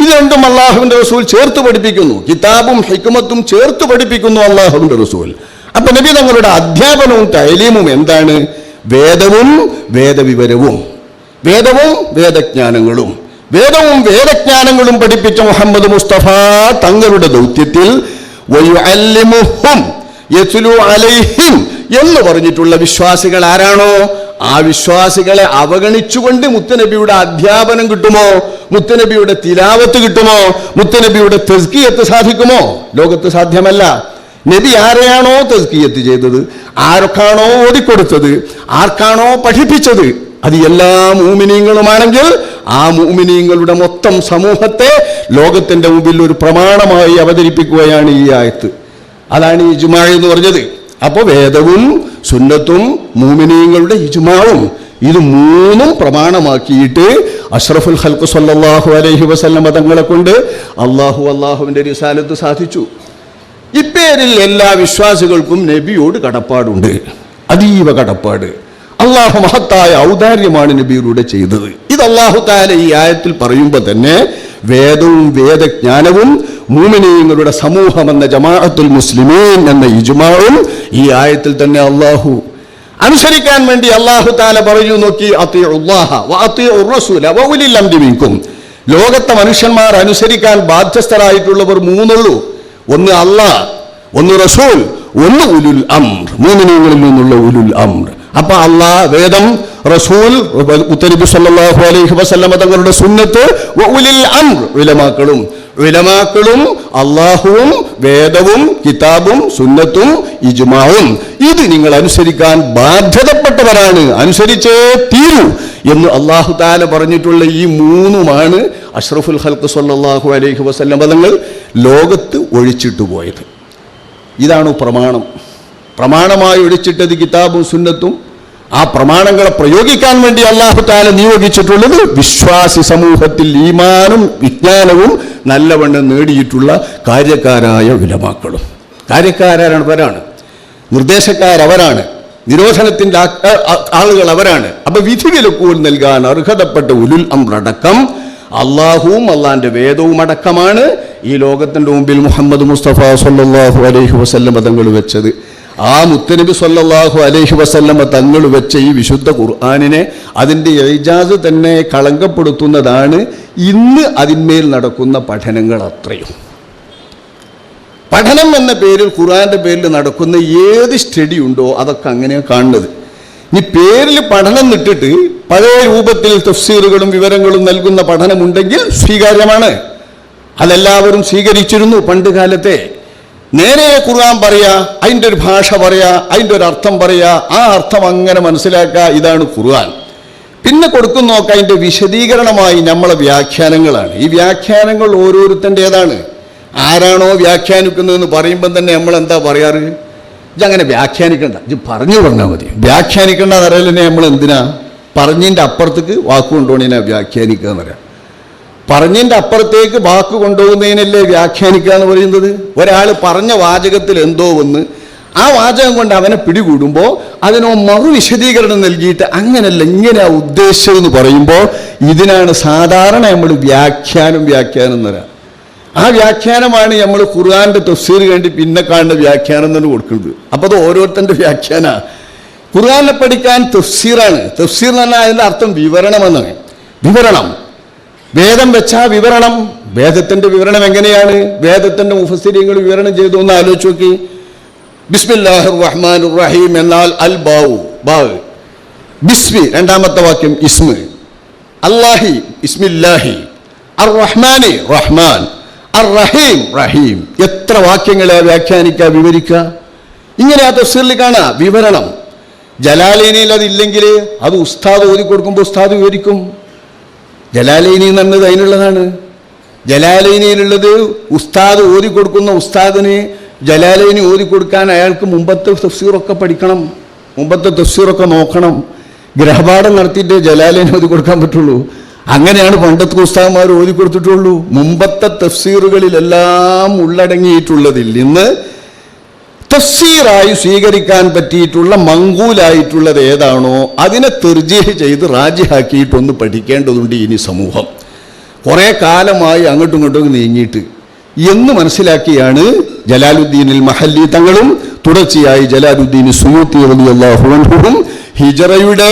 ഇത് രണ്ടും അള്ളാഹുവിന്റെ റസൂൽ ചേർത്ത് പഠിപ്പിക്കുന്നു. കിതാബും ഹിക്മത്തും ചേർത്ത് പഠിപ്പിക്കുന്നു അള്ളാഹുവിന്റെ റസൂൽ. അപ്പൊ നബി തങ്ങളുടെ അധ്യാപനവും തഅലീമും എന്താണ്? വേദവും വേദവിവരവും, വേദവും വേദജ്ഞാനങ്ങളും. വേദവും വേദജ്ഞാനങ്ങളും പഠിപ്പിച്ച മുഹമ്മദ് മുസ്തഫ തങ്ങളുടെ ദൗത്യത്തിൽ വയുഅല്ലിമുഹും യത്ലു അലൈഹിം എന്ന് പറഞ്ഞിട്ടുള്ള വിശ്വാസികൾ ആരാണോ ആ വിശ്വാസികളെ അവഗണിച്ചുകൊണ്ട് മുത്തനബിയുടെ അധ്യാപനം കിട്ടുമോ? മുത്തനബിയുടെ തിലാവത്ത് കിട്ടുമോ? മുത്തനബിയുടെ തസ്കിയത്ത് സാധിക്കുമോ? ലോകത്ത് സാധ്യമല്ല. നബി ആരെയാണോ തസ്കിയത്ത് ചെയ്തത്, ആർക്കാണോ ഓതിക്കൊടുത്തത്, ആർക്കാണോ പഠിപ്പിച്ചത്, അത് എല്ലാ മുഅ്മിനീങ്ങളുമാണെങ്കിൽ ആ മുഅ്മിനീങ്ങളുടെ മൊത്തം സമൂഹത്തെ ലോകത്തിന്റെ മുമ്പിൽ ഒരു പ്രമാണമായി അവതരിപ്പിക്കുകയാണ് ഈ ആയത്ത്. അതാണ് ഇജ്മാ എന്ന് പറഞ്ഞത്. അപ്പോൾ വേദവും സുന്നത്തും മുഅ്മിനീങ്ങളുടെ ഇജ്മാവും ഇത് മൂന്നും പ്രമാണമാക്കിയിട്ട് അഷ്റഫുൽ ഖൽഖ് സ്വല്ലല്ലാഹു അലൈഹി വസല്ലമ തങ്ങളെ കൊണ്ട് അള്ളാഹുവിന്റെ റിസാലത്ത് സാധിച്ചു. ഇപ്പേരിൽ എല്ലാ വിശ്വാസികൾക്കും നബിയോട് കടപ്പാടുണ്ട്, അതീവ കടപ്പാട്. അള്ളാഹു മഹത്തായ ഔദാര്യമാണ് നബിയിലൂടെ ചെയ്തത്. ഇത് അല്ലാഹു തആല ഈ ആയത്തിൽ പറയുമ്പോൾ തന്നെ വേദവും വേദജ്ഞാനവും മുഅ്മിനീങ്ങളുടെ സമൂഹം എന്ന ജമാഅത്തുൽ മുസ്ലിമീൻ എന്ന ഇജ്മാഉം ഈ ആയത്തിൽ തന്നെ അള്ളാഹു അനുസരിക്കാൻ വേണ്ടി അല്ലാഹു തആല പറഞ്ഞു. നോക്കി, അത്തിഉല്ലാഹ വഅത്തിഉർ റസൂല വഉലിൽ അംരി മിൻകും. ലോകത്തെ മനുഷ്യന്മാർ അനുസരിക്കാൻ ബാധ്യസ്ഥരായിട്ടുള്ളവർ മൂന്നുള്ളൂ. ഒന്ന് അല്ലാഹ്, ഒന്ന് റസൂൽ, ഒന്ന് ഉലുൽ അംർ, മുഅ്മിനീങ്ങളിൽ നിന്നുള്ള ഉലുൽ അംർ. അപ്പൊ അല്ലാഹ്, വേദം, റസൂൽ, മുത്തനബി സല്ലല്ലാഹു അലൈഹി വസല്ലമ തങ്ങളുടെ സുന്നത്ത്, ഉലുൽ അംർ ഉലമാക്കളും. ഉലമാക്കളും അള്ളാഹുവും വേദവും കിതാബും സുന്നത്തും ഇജ്മാഉം ഇത് നിങ്ങൾ അനുസരിക്കാൻ ബാധ്യതപ്പെട്ടവരാണ്, അനുസരിച്ചേ തീരൂ എന്ന് അല്ലാഹു തആല പറഞ്ഞിട്ടുള്ള ഈ മൂന്നുമാണ് അഷ്റഫുൽ ഖൽഖ് സ്വല്ലല്ലാഹു അലൈഹി വസല്ലം തങ്ങൾ ലോകത്ത് ഒഴിച്ചിട്ട് പോയത്. ഇതാണ് പ്രമാണം. പ്രമാണമായി ഒഴിച്ചിട്ടത് കിതാബും സുന്നത്തും. ആ പ്രമാണങ്ങളെ പ്രയോഗിക്കാൻ വേണ്ടി അല്ലാഹു തആല നിയോഗിച്ചിട്ടുള്ളത് വിശ്വാസി സമൂഹത്തിൽ ഈമാനും വിജ്ഞാനവും നല്ലവണ്ണം നേടിയിട്ടുള്ള കാര്യക്കാരായ ഉലമാക്കളും. കാര്യക്കാരാണ്, നിർദ്ദേശക്കാരവരാണ്, നിരോധനത്തിന്റെ ആളുകൾ അവരാണ്. അപ്പൊ വിധിവിലക്കുകൾ നൽകാൻ അർഹതപ്പെട്ട ഉലുൽ അംറടക്കം അള്ളാഹുവും അള്ളാന്റെ വേദവും അടക്കമാണ് ഈ ലോകത്തിന്റെ മുമ്പിൽ മുഹമ്മദ് മുസ്തഫ സല്ലല്ലാഹു അലൈഹി വസല്ലം തങ്ങൾ വെച്ചത്. ആ മുത്തനബി സല്ലല്ലാഹു അലൈഹി വസല്ലമ തങ്ങൾ വെച്ച ഈ വിശുദ്ധ ഖുർആനിനെ അതിൻ്റെ ഇജാസ് തന്നെ കളങ്കപ്പെടുത്തുന്നതാണ് ഇന്ന് അതിന്മേൽ നടക്കുന്ന പഠനങ്ങൾ അത്രയും. പഠനം എന്ന പേരിൽ ഖുർആന്റെ പേരിൽ നടക്കുന്ന ഏത് സ്റ്റഡി ഉണ്ടോ അതൊക്കെ അങ്ങനെയാണ് കാണുന്നത്. ഇനി പേരിൽ പഠനം ഇട്ടിട്ട് പഴയ രൂപത്തിൽ തഫ്സീറുകളും വിവരങ്ങളും നൽകുന്ന പഠനമുണ്ടെങ്കിൽ സ്വീകാര്യമാണ്. അതെല്ലാവരും സ്വീകരിച്ചിരുന്നു പണ്ട് കാലത്തെ. നേരെ ഖുർആൻ പറയാ, അതിൻ്റെ ഒരു ഭാഷ പറയാ, അതിൻ്റെ ഒരു അർത്ഥം പറയാ, ആ അർത്ഥം അങ്ങനെ മനസ്സിലാക്കുക, ഇതാണ് ഖുർആൻ. പിന്നെ കൊടുക്കുന്ന നോക്കുക അതിൻ്റെ വിശദീകരണമായി നമ്മളെ വ്യാഖ്യാനങ്ങളാണ്. ഈ വ്യാഖ്യാനങ്ങൾ ഓരോരുത്തൻ്റേതാണ്. ആരാണോ വ്യാഖ്യാനിക്കുന്നതെന്ന് പറയുമ്പം തന്നെ നമ്മൾ എന്താ പറയാറ്? ഇതങ്ങനെ വ്യാഖ്യാനിക്കണ്ട, ഇത് പറഞ്ഞു പറഞ്ഞാൽ മതി. വ്യാഖ്യാനിക്കേണ്ട എന്നറിയാലേ നമ്മൾ എന്തിനാ പറഞ്ഞതിൻ്റെ അപ്പുറത്തേക്ക് വാക്ക് കൊണ്ടുപോകണേനാ വ്യാഖ്യാനിക്കുക എന്ന് പറയാം. പറഞ്ഞതിൻ്റെ അപ്പുറത്തേക്ക് വാക്ക് കൊണ്ടുപോകുന്നതിനല്ലേ വ്യാഖ്യാനിക്കുക എന്ന് പറയുന്നത്. ഒരാൾ പറഞ്ഞ വാചകത്തിൽ എന്തോ ഒന്ന് ആ വാചകം കൊണ്ട് അവനെ പിടികൂടുമ്പോൾ അതിനോ മറു വിശദീകരണം നൽകിയിട്ട് അങ്ങനല്ല ഇങ്ങനെയാ ഉദ്ദേശിച്ചതെന്ന് പറയുമ്പോൾ ഇതിനാണ് സാധാരണ നമ്മൾ വ്യാഖ്യാനം എന്ന് പറയാം. ആ വ്യാഖ്യാനമാണ് നമ്മൾ ഖുർആന്റെ തഫ്സീർ വേണ്ടി പിന്നെ കാണുന്ന വ്യാഖ്യാനം തന്നെ കൊടുക്കുന്നത്. അപ്പോൾ അത് ഓരോരുത്തൻ്റെ വ്യാഖ്യാന. ഖുർആനെ പഠിക്കാൻ തഫ്സീറാണ്. തഫ്സീർ എന്ന് പറഞ്ഞാൽ അതിൻ്റെ അർത്ഥം വിവരണമെന്നാണ്. വിവരണം, വേദം വെച്ചാൽ വിവരണം. വേദത്തിൻ്റെ വിവരണം എങ്ങനെയാണ്? വേദത്തിൻ്റെ മുഫസ്സിരീങ്ങൾ വിവരണം ചെയ്തു ഒന്ന് ആലോചിച്ച് നോക്കി. ബിസ്മില്ലാഹിർ റഹ്മാനിർ റഹീം എന്നാൽ അൽ ബാവു ബാവ്, ബിസ്മി രണ്ടാമത്തെ വാക്യം ഇസ്മ്, അല്ലാഹി ഇസ്മില്ലാഹി, അർ റഹ്മാനി റഹ്മാൻ, അർ റഹീം റഹീം. എത്ര വാക്യങ്ങളെ വ്യാഖ്യാനിക്കുക വിവരിക്കുക. ഇങ്ങനെ ആ തഫ്സീറിൽ കാണാം വിവരണം. ജലാലൈനിയിൽ അതില്ലെങ്കിൽ അത് ഉസ്താദ് ഓതി കൊടുക്കുമ്പോൾ ഉസ്താദ് വിവരിക്കും. ജലാലൈനി എന്നത് അതിനുള്ളതാണ്. ജലാലൈനിയിലുള്ളത് ഉസ്താദ് ഓതി കൊടുക്കുന്ന ഉസ്താദിന് ജലാലൈനി ഓതി കൊടുക്കാൻ അയാൾക്ക് മുമ്പത്തെ തഫ്സീറൊക്കെ പഠിക്കണം, മുമ്പത്തെ തഫ്സീറൊക്കെ നോക്കണം. ഗ്രഹപാഠം നടത്തിയിട്ടേ ജലാലൈനി ഓതി കൊടുക്കാൻ പറ്റുള്ളൂ. അങ്ങനെയാണ് പണ്ടത്തെ ഉസ്താദന്മാർ ഓതി കൊടുത്തിട്ടുള്ളൂ. മുമ്പത്തെ തഫ്സീറുകളിലെല്ലാം ഉള്ളടങ്ങിയിട്ടുള്ളതിൽ നിന്ന് തഫ്സീറായി സ്വീകരിക്കാൻ പറ്റിയിട്ടുള്ള മങ്കൂലായിട്ടുള്ളത് ഏതാണോ അതിനെ തെർജീഹ് ചെയ്ത് റാജിഹാക്കിയിട്ടൊന്ന് പഠിക്കേണ്ടതുണ്ട്. ഇനി സമൂഹം കുറേ കാലമായി അങ്ങോട്ടും ഇങ്ങോട്ടും നീങ്ങിയിട്ട് എന്ന് മനസ്സിലാക്കിയാണ് ജലാലുദ്ദീനിൽ മഹല്ലി തങ്ങളും തുടർച്ചയായി ജലാലുദ്ദീൻ സുയൂത്തി റളിയല്ലാഹു അൻഹുവും ഹിജറയുടെ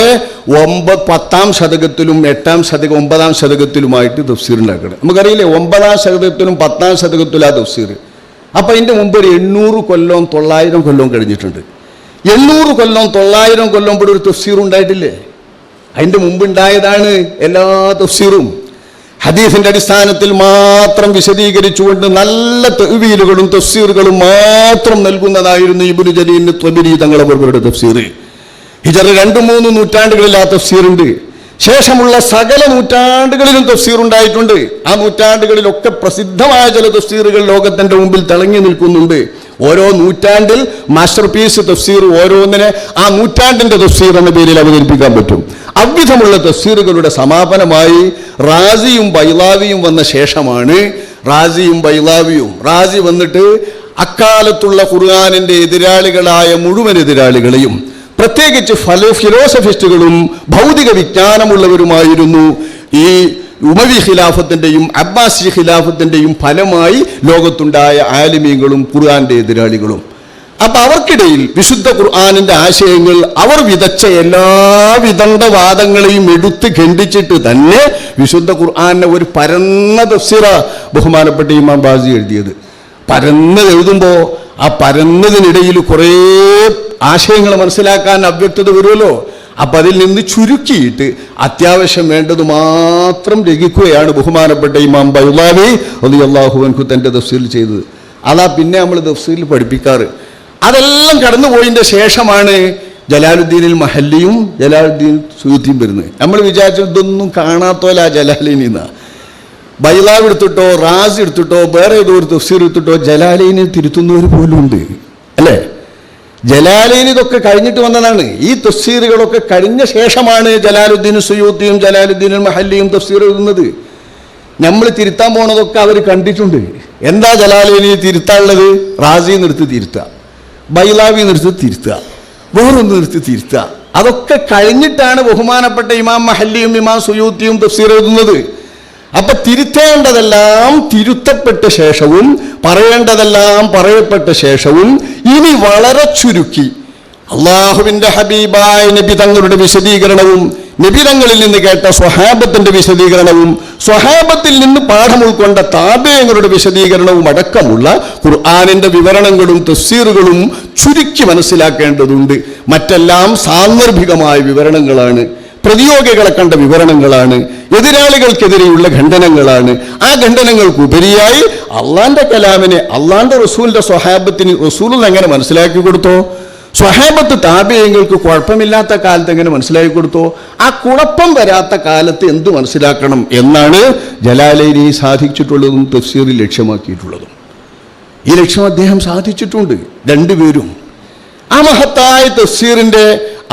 10ാം ശതകത്തിലും 8ാം ശതകം 9ാം ശതകത്തിലുമായിട്ട് തഫ്സീർ ഉണ്ടാക്കണം. നമുക്കറിയില്ലേ 9ാം ശതകത്തിലും 10ാം ശതകത്തിലും ആ തഫ്സീർ. അപ്പം അതിൻ്റെ മുമ്പ് ഒരു 800 കൊല്ലവും 900 കൊല്ലവും കഴിഞ്ഞിട്ടുണ്ട്. 800 കൊല്ലവും 900 കൊല്ലവും ഇവിടെ ഒരു തഫ്സീർ ഉണ്ടായിട്ടില്ലേ? അതിൻ്റെ മുമ്പുണ്ടായതാണ് എല്ലാ തഫ്സീറും. ഹദീസിൻ്റെ അടിസ്ഥാനത്തിൽ മാത്രം വിശദീകരിച്ചുകൊണ്ട് നല്ല തഅ്വീലുകളും തഫ്സീറുകളും മാത്രം നൽകുന്നതായിരുന്നു ഇബ്നു ജരീർ ത്വബരി തങ്ങളവരുടെ തഫ്സീർ. ഹിജറ 2-3 നൂറ്റാണ്ടുകളിൽ ആ തഫ്സീറുണ്ട്. ശേഷമുള്ള സകല നൂറ്റാണ്ടുകളിലും തഫ്സീർ ഉണ്ടായിട്ടുണ്ട്. ആ നൂറ്റാണ്ടുകളിലൊക്കെ പ്രസിദ്ധമായ ചില തഫ്സീറുകൾ ലോകത്തിൻ്റെ മുമ്പിൽ തിളങ്ങി നിൽക്കുന്നുണ്ട്. ഓരോ നൂറ്റാണ്ടിൽ മാസ്റ്റർ പീസ് തഫ്സീർ ഓരോന്നിനെ ആ നൂറ്റാണ്ടിൻ്റെ തഫ്സീർ എന്ന പേരിൽ അവതരിപ്പിക്കാൻ പറ്റും. അവിധമുള്ള തഫ്സീറുകളുടെ സമാപനമായി റാസിയും ബൈലാവിയും വന്ന ശേഷമാണ് റാസി വന്നിട്ട് അക്കാലത്തുള്ള ഖുർആനിൻ്റെ എതിരാളികളായ മുഴുവൻ എതിരാളികളെയും പ്രത്യേകിച്ച് ഫിലോസഫിസ്റ്റുകളും ഭൗതിക വിജ്ഞാനമുള്ളവരുമായിരുന്നു ഈ ഉമവി ഖിലാഫത്തിൻ്റെയും അബ്ബാസി ഖിലാഫത്തിൻ്റെയും ഫലമായി ലോകത്തുണ്ടായ ആലിമീങ്ങളും ഖുർആന്റെ എതിരാളികളും. അപ്പം അവർക്കിടയിൽ വിശുദ്ധ ഖുർആനിൻ്റെ ആശയങ്ങൾ അവർ വിതച്ച എല്ലാ വിദണ്ഡവാദങ്ങളെയും എടുത്ത് ഖണ്ഡിച്ചിട്ട് തന്നെ വിശുദ്ധ ഖുർആനെ ഒരു പരന്ന തഫ്സീറ ബഹുമാനപ്പെട്ട ഇമാം ബാസി എഴുതിയത്. പരന്നത് എഴുതുമ്പോൾ ആ പരന്നതിനിടയിൽ കുറേ ആശയങ്ങൾ മനസ്സിലാക്കാൻ അവ്യക്തത വരുമല്ലോ. അപ്പം അതിൽ നിന്ന് ചുരുക്കിയിട്ട് അത്യാവശ്യം വേണ്ടത് മാത്രം രചിക്കുകയാണ് ബഹുമാനപ്പെട്ട ഇമാം ബൈലാവി റളിയല്ലാഹു അൻഹു തൻ്റെ തഫ്സീറിൽ ചെയ്തത്. അതാ പിന്നെ നമ്മൾ തഫ്സീറിൽ പഠിപ്പിക്കാറ്. അതെല്ലാം കടന്നുപോയതിൻ്റെ ശേഷമാണ് ജലാലുദ്ദീനിൽ മഹല്ലിയും ജലാലുദ്ദീൻ സുയൂത്തിയും വരുന്നത്. നമ്മൾ വിചാരിച്ചു ഇതൊന്നും കാണാത്തോല ജലാലൈനി എന്നാ. ബൈലാവ് എടുത്തിട്ടോ റാസി എടുത്തിട്ടോ വേറെ ഏതോ ഒരു തഫ്സീർ എടുത്തിട്ടോ ജലാലൈനി തിരുത്തുന്നവർ പോലും ഉണ്ട് അല്ലേ? ജലാലൈനി ഇതൊക്കെ കഴിഞ്ഞിട്ട് വന്നതാണ്. ഈ തഫ്സീറുകളൊക്കെ കഴിഞ്ഞ ശേഷമാണ് ജലാലുദ്ദീൻ സുയൂത്തിയും ജലാലുദ്ദീൻ മഹല്ലിയും തഫ്സീർ എഴുതുന്നത്. നമ്മൾ തിരുത്താൻ പോണതൊക്കെ അവർ കണ്ടിട്ടുണ്ട്. എന്താ ജലാലൈനി തിരുത്താനുള്ളത്? റാസി നിർത്തി തിരുത്തുക, ബൈലാവി നിർത്തി തിരുത്തുക, വേറൊന്ന് നിർത്തി തിരുത്തുക. അതൊക്കെ കഴിഞ്ഞിട്ടാണ് ബഹുമാനപ്പെട്ട ഇമാം മഹല്ലിയും ഇമാം സുയൂത്തിയും തഫ്സീർ എഴുതുന്നത്. അപ്പൊ തിരുത്തേണ്ടതെല്ലാം തിരുത്തപ്പെട്ട ശേഷവും പറയേണ്ടതെല്ലാം പറയപ്പെട്ട ശേഷവും ഇനി വളരെ ചുരുക്കി അള്ളാഹുവിന്റെ ഹബീബായ നബി തങ്ങളുടെ വിശദീകരണവും നബി തങ്ങളിൽ നിന്ന് കേട്ട സ്വഹാബത്തിന്റെ വിശദീകരണവും സ്വഹാബത്തിൽ നിന്ന് പാഠം ഉൾക്കൊണ്ട താബിഈങ്ങളുടെ വിശദീകരണവും അടക്കമുള്ള ഖുർആനിന്റെ വിവരണങ്ങളും തഫ്സീറുകളും ചുരുക്കി മനസ്സിലാക്കേണ്ടതുണ്ട്. മറ്റെല്ലാം സാന്ദർഭികമായ വിവരണങ്ങളാണ്, പ്രതിയോഗികളെ കണ്ട വിവരണങ്ങളാണ്, എതിരാളികൾക്കെതിരെയുള്ള ഖണ്ഡനങ്ങളാണ്. ആ ഖണ്ഡനങ്ങൾക്കുപരിയായി അള്ളാന്റെ കലാമിനെ അള്ളാന്റെ റസൂലിന്റെ സ്വഹാബത്തിന് റസൂൽ എങ്ങനെ മനസ്സിലാക്കി കൊടുത്തോ, സ്വഹാബത്ത് താബിഈങ്ങൾക്ക് കുഴപ്പമില്ലാത്ത കാലത്ത് എങ്ങനെ മനസ്സിലാക്കി കൊടുത്തോ, ആ കുഴപ്പം വരാത്ത കാലത്ത് എന്ത് മനസ്സിലാക്കണം എന്നാണ് ജലാലൈനി സാധിച്ചിട്ടുള്ളതും തഫ്സീറിൽ ലക്ഷ്യമാക്കിയിട്ടുള്ളതും. ഈ ലക്ഷ്യം അദ്ദേഹം സാധിച്ചിട്ടുണ്ട്, രണ്ടുപേരും. ആ മഹത്തായ തഫ്സീറിന്റെ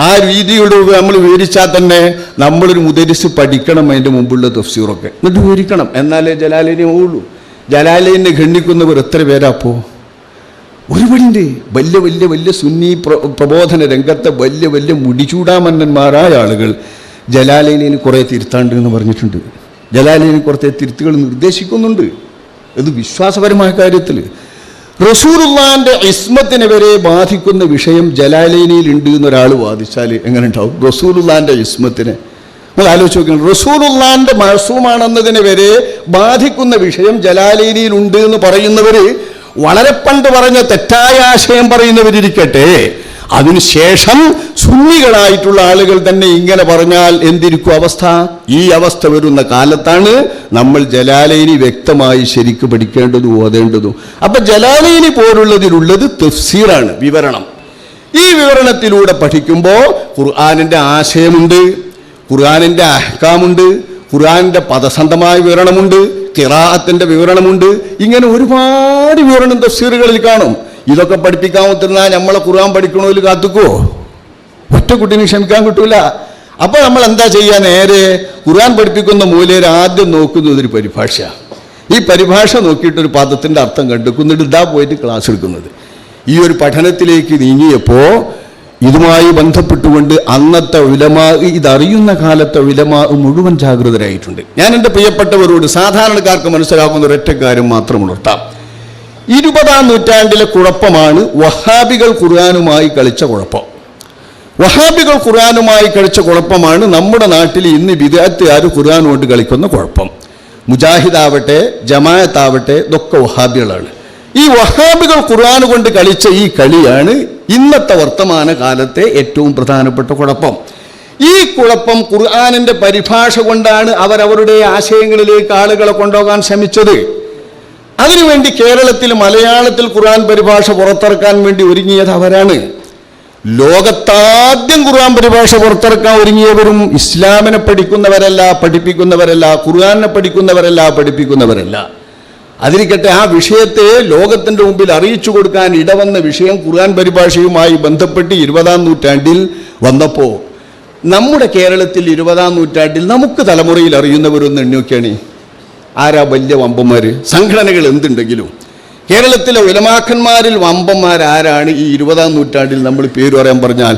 ആ രീതിയോട് നമ്മൾ വിവരിച്ചാൽ തന്നെ നമ്മളൊരു മുദരിസ് പഠിക്കണം അതിൻ്റെ മുമ്പുള്ള തഫ്സീറൊക്കെ, എന്നിട്ട് വിവരിക്കണം, എന്നാലേ ജലാലൈനെ ഉള്ളൂ. ജലാലൈനെ ഖണ്ഡിക്കുന്നവർ എത്ര പേരാപ്പോ? ഒരുപടിയുണ്ട്. വലിയ വലിയ വലിയ സുന്നി പ്രബോധന രംഗത്തെ വലിയ വലിയ മുടിചൂടാമന്നന്മാരായ ആളുകൾ ജലാലൈനെ കുറേ തിരുത്താണ്ട് എന്ന് പറഞ്ഞിട്ടുണ്ട്. ജലാലൈന് കുറേ തിരുത്തുകൾ നിർദ്ദേശിക്കുന്നുണ്ട്. ഇത് വിശ്വാസപരമായ കാര്യത്തിൽ റസൂലുള്ളാഹിന്റെ ഇസ്മത്തിനെ വരെ ബാധിക്കുന്ന വിഷയം ജലാലൈനിയിൽ ഉണ്ട് എന്നൊരാൾ വാദിച്ചാൽ എങ്ങനെ ഉണ്ടാവും? റസൂലുള്ളാഹിന്റെ ഇസ്മത്തിനെ നമ്മൾ ആലോചിച്ച് നോക്കണം. റസൂലുള്ളാഹിന്റെ മഅസൂമാണെന്നതിനെ വരെ ബാധിക്കുന്ന വിഷയം ജലാലൈനിയിൽ ഉണ്ട് എന്ന് പറയുന്നവര് വളരെ പണ്ട് പറഞ്ഞ തെറ്റായ ആശയം പറയുന്നവരിരിക്കട്ടെ, അതിനുശേഷം സുന്നികളായിട്ടുള്ള ആളുകൾ തന്നെ ഇങ്ങനെ പറഞ്ഞാൽ എന്തിരിക്കും അവസ്ഥ? ഈ അവസ്ഥ വരുന്ന കാലത്താണ് നമ്മൾ ജലാലൈനി വ്യക്തമായി ശരിക്ക് പഠിക്കേണ്ടതും ഓതേണ്ടതും. അപ്പൊ ജലാലൈനി പോലുള്ളതിലുള്ളത് തഫ്സീറാണ്, വിവരണം. ഈ വിവരണത്തിലൂടെ പഠിക്കുമ്പോൾ ഖുർആനിന്റെ ആശയമുണ്ട്, ഖുർആനിന്റെ അഹ്കാമുണ്ട്, ഖുർആനിന്റെ പദസന്ധമായ വിവരണമുണ്ട്, ഖിറാഅത്തിന്റെ വിവരണമുണ്ട്. ഇങ്ങനെ ഒരുപാട് വിവരണം തഫ്സീറുകളിൽ കാണും. ഇതൊക്കെ പഠിപ്പിക്കാൻ ഒത്തിരുന്നാൽ നമ്മളെ ഖുർആൻ പഠിക്കണോയിൽ കാത്തുക്കുവോ? ഒറ്റ കുട്ടീനെ ക്ഷമിക്കാൻ കിട്ടൂല. അപ്പൊ നമ്മൾ എന്താ ചെയ്യുക? നേരെ ഖുർആൻ പഠിപ്പിക്കുന്ന മൂലയിൽ ആദ്യം നോക്കുന്നത് ഒരു പരിഭാഷ. ഈ പരിഭാഷ നോക്കിയിട്ടൊരു പദത്തിന്റെ അർത്ഥം കണ്ടെക്കുന്നിട്ട് ഇതാ പോയിട്ട് ക്ലാസ് എടുക്കുന്നത്. ഈ ഒരു പഠനത്തിലേക്ക് നീങ്ങിയപ്പോ ഇതുമായി ബന്ധപ്പെട്ടുകൊണ്ട് അന്നത്തെ ഉലമാ, ഇതറിയുന്ന കാലത്തെ ഉലമാ മുഴുവൻ ജാഗ്രതരായിട്ടുണ്ട്. ഞാൻ എൻ്റെ പ്രിയപ്പെട്ടവരോട് സാധാരണക്കാർക്ക് മനസ്സിലാക്കുന്ന ഒരൊറ്റ കാര്യം മാത്രം ഉണർത്താം. 20-ാം നൂറ്റാണ്ടിലെ കുഴപ്പമാണ് വഹാബികൾ ഖുർആനുമായി കളിച്ച കുഴപ്പം. വഹാബികൾ ഖുർആനുമായി കളിച്ച കുഴപ്പമാണ് നമ്മുടെ നാട്ടിൽ ഇന്ന് ബിദ്അത്തുകാർ ഖുർആൻ കൊണ്ട് കളിക്കുന്ന കുഴപ്പം. മുജാഹിദാവട്ടെ ജമാഅത്താവട്ടെ ഇതൊക്കെ വഹാബികളാണ്. ഈ വഹാബികൾ ഖുർആൻ കൊണ്ട് കളിച്ച ഈ കളിയാണ് ഇന്നത്തെ വർത്തമാന കാലത്തെ ഏറ്റവും പ്രധാനപ്പെട്ട കുഴപ്പം. ഈ കുഴപ്പം ഖുർആനിന്റെ പരിഭാഷ കൊണ്ടാണ് അവരവരുടെ ആശയങ്ങളിലേക്ക് ആളുകളെ കൊണ്ടുപോകാൻ ശ്രമിച്ചത്. അതിനുവേണ്ടി കേരളത്തിൽ മലയാളത്തിൽ ഖുർആൻ പരിഭാഷ പുറത്തിറക്കാൻ വേണ്ടി ഒരുങ്ങിയത് അവരാണ്. ലോകത്താദ്യം ഖുർആൻ പരിഭാഷ പുറത്തിറക്കാൻ ഒരുങ്ങിയവരും ഇസ്ലാമിനെ പഠിക്കുന്നവരല്ല, പഠിപ്പിക്കുന്നവരല്ല, ഖുർആനെ പഠിക്കുന്നവരല്ല, പഠിപ്പിക്കുന്നവരല്ല. അതിരിക്കട്ടെ, ആ വിഷയത്തെ ലോകത്തിന്റെ മുമ്പിൽ അറിയിച്ചു കൊടുക്കാൻ ഇടവന്ന വിഷയം ഖുർആൻ പരിഭാഷയുമായി ബന്ധപ്പെട്ട് 20-ാം നൂറ്റാണ്ടിൽ വന്നപ്പോൾ നമ്മുടെ കേരളത്തിൽ 20-ാം നൂറ്റാണ്ടിൽ നമുക്ക് തലമുറയിൽ അറിയുന്നവരൊന്ന് എണ്ണി നോക്കിയാണ്. ആരാ വലിയ വമ്പന്മാര്? സംഘടനകൾ എന്തുണ്ടെങ്കിലും കേരളത്തിലെ ഉലമാക്കന്മാരിൽ വമ്പന്മാരാരാണ്? ഈ 20-ാം നൂറ്റാണ്ടിൽ നമ്മൾ പേര് പറയാൻ പറഞ്ഞാൽ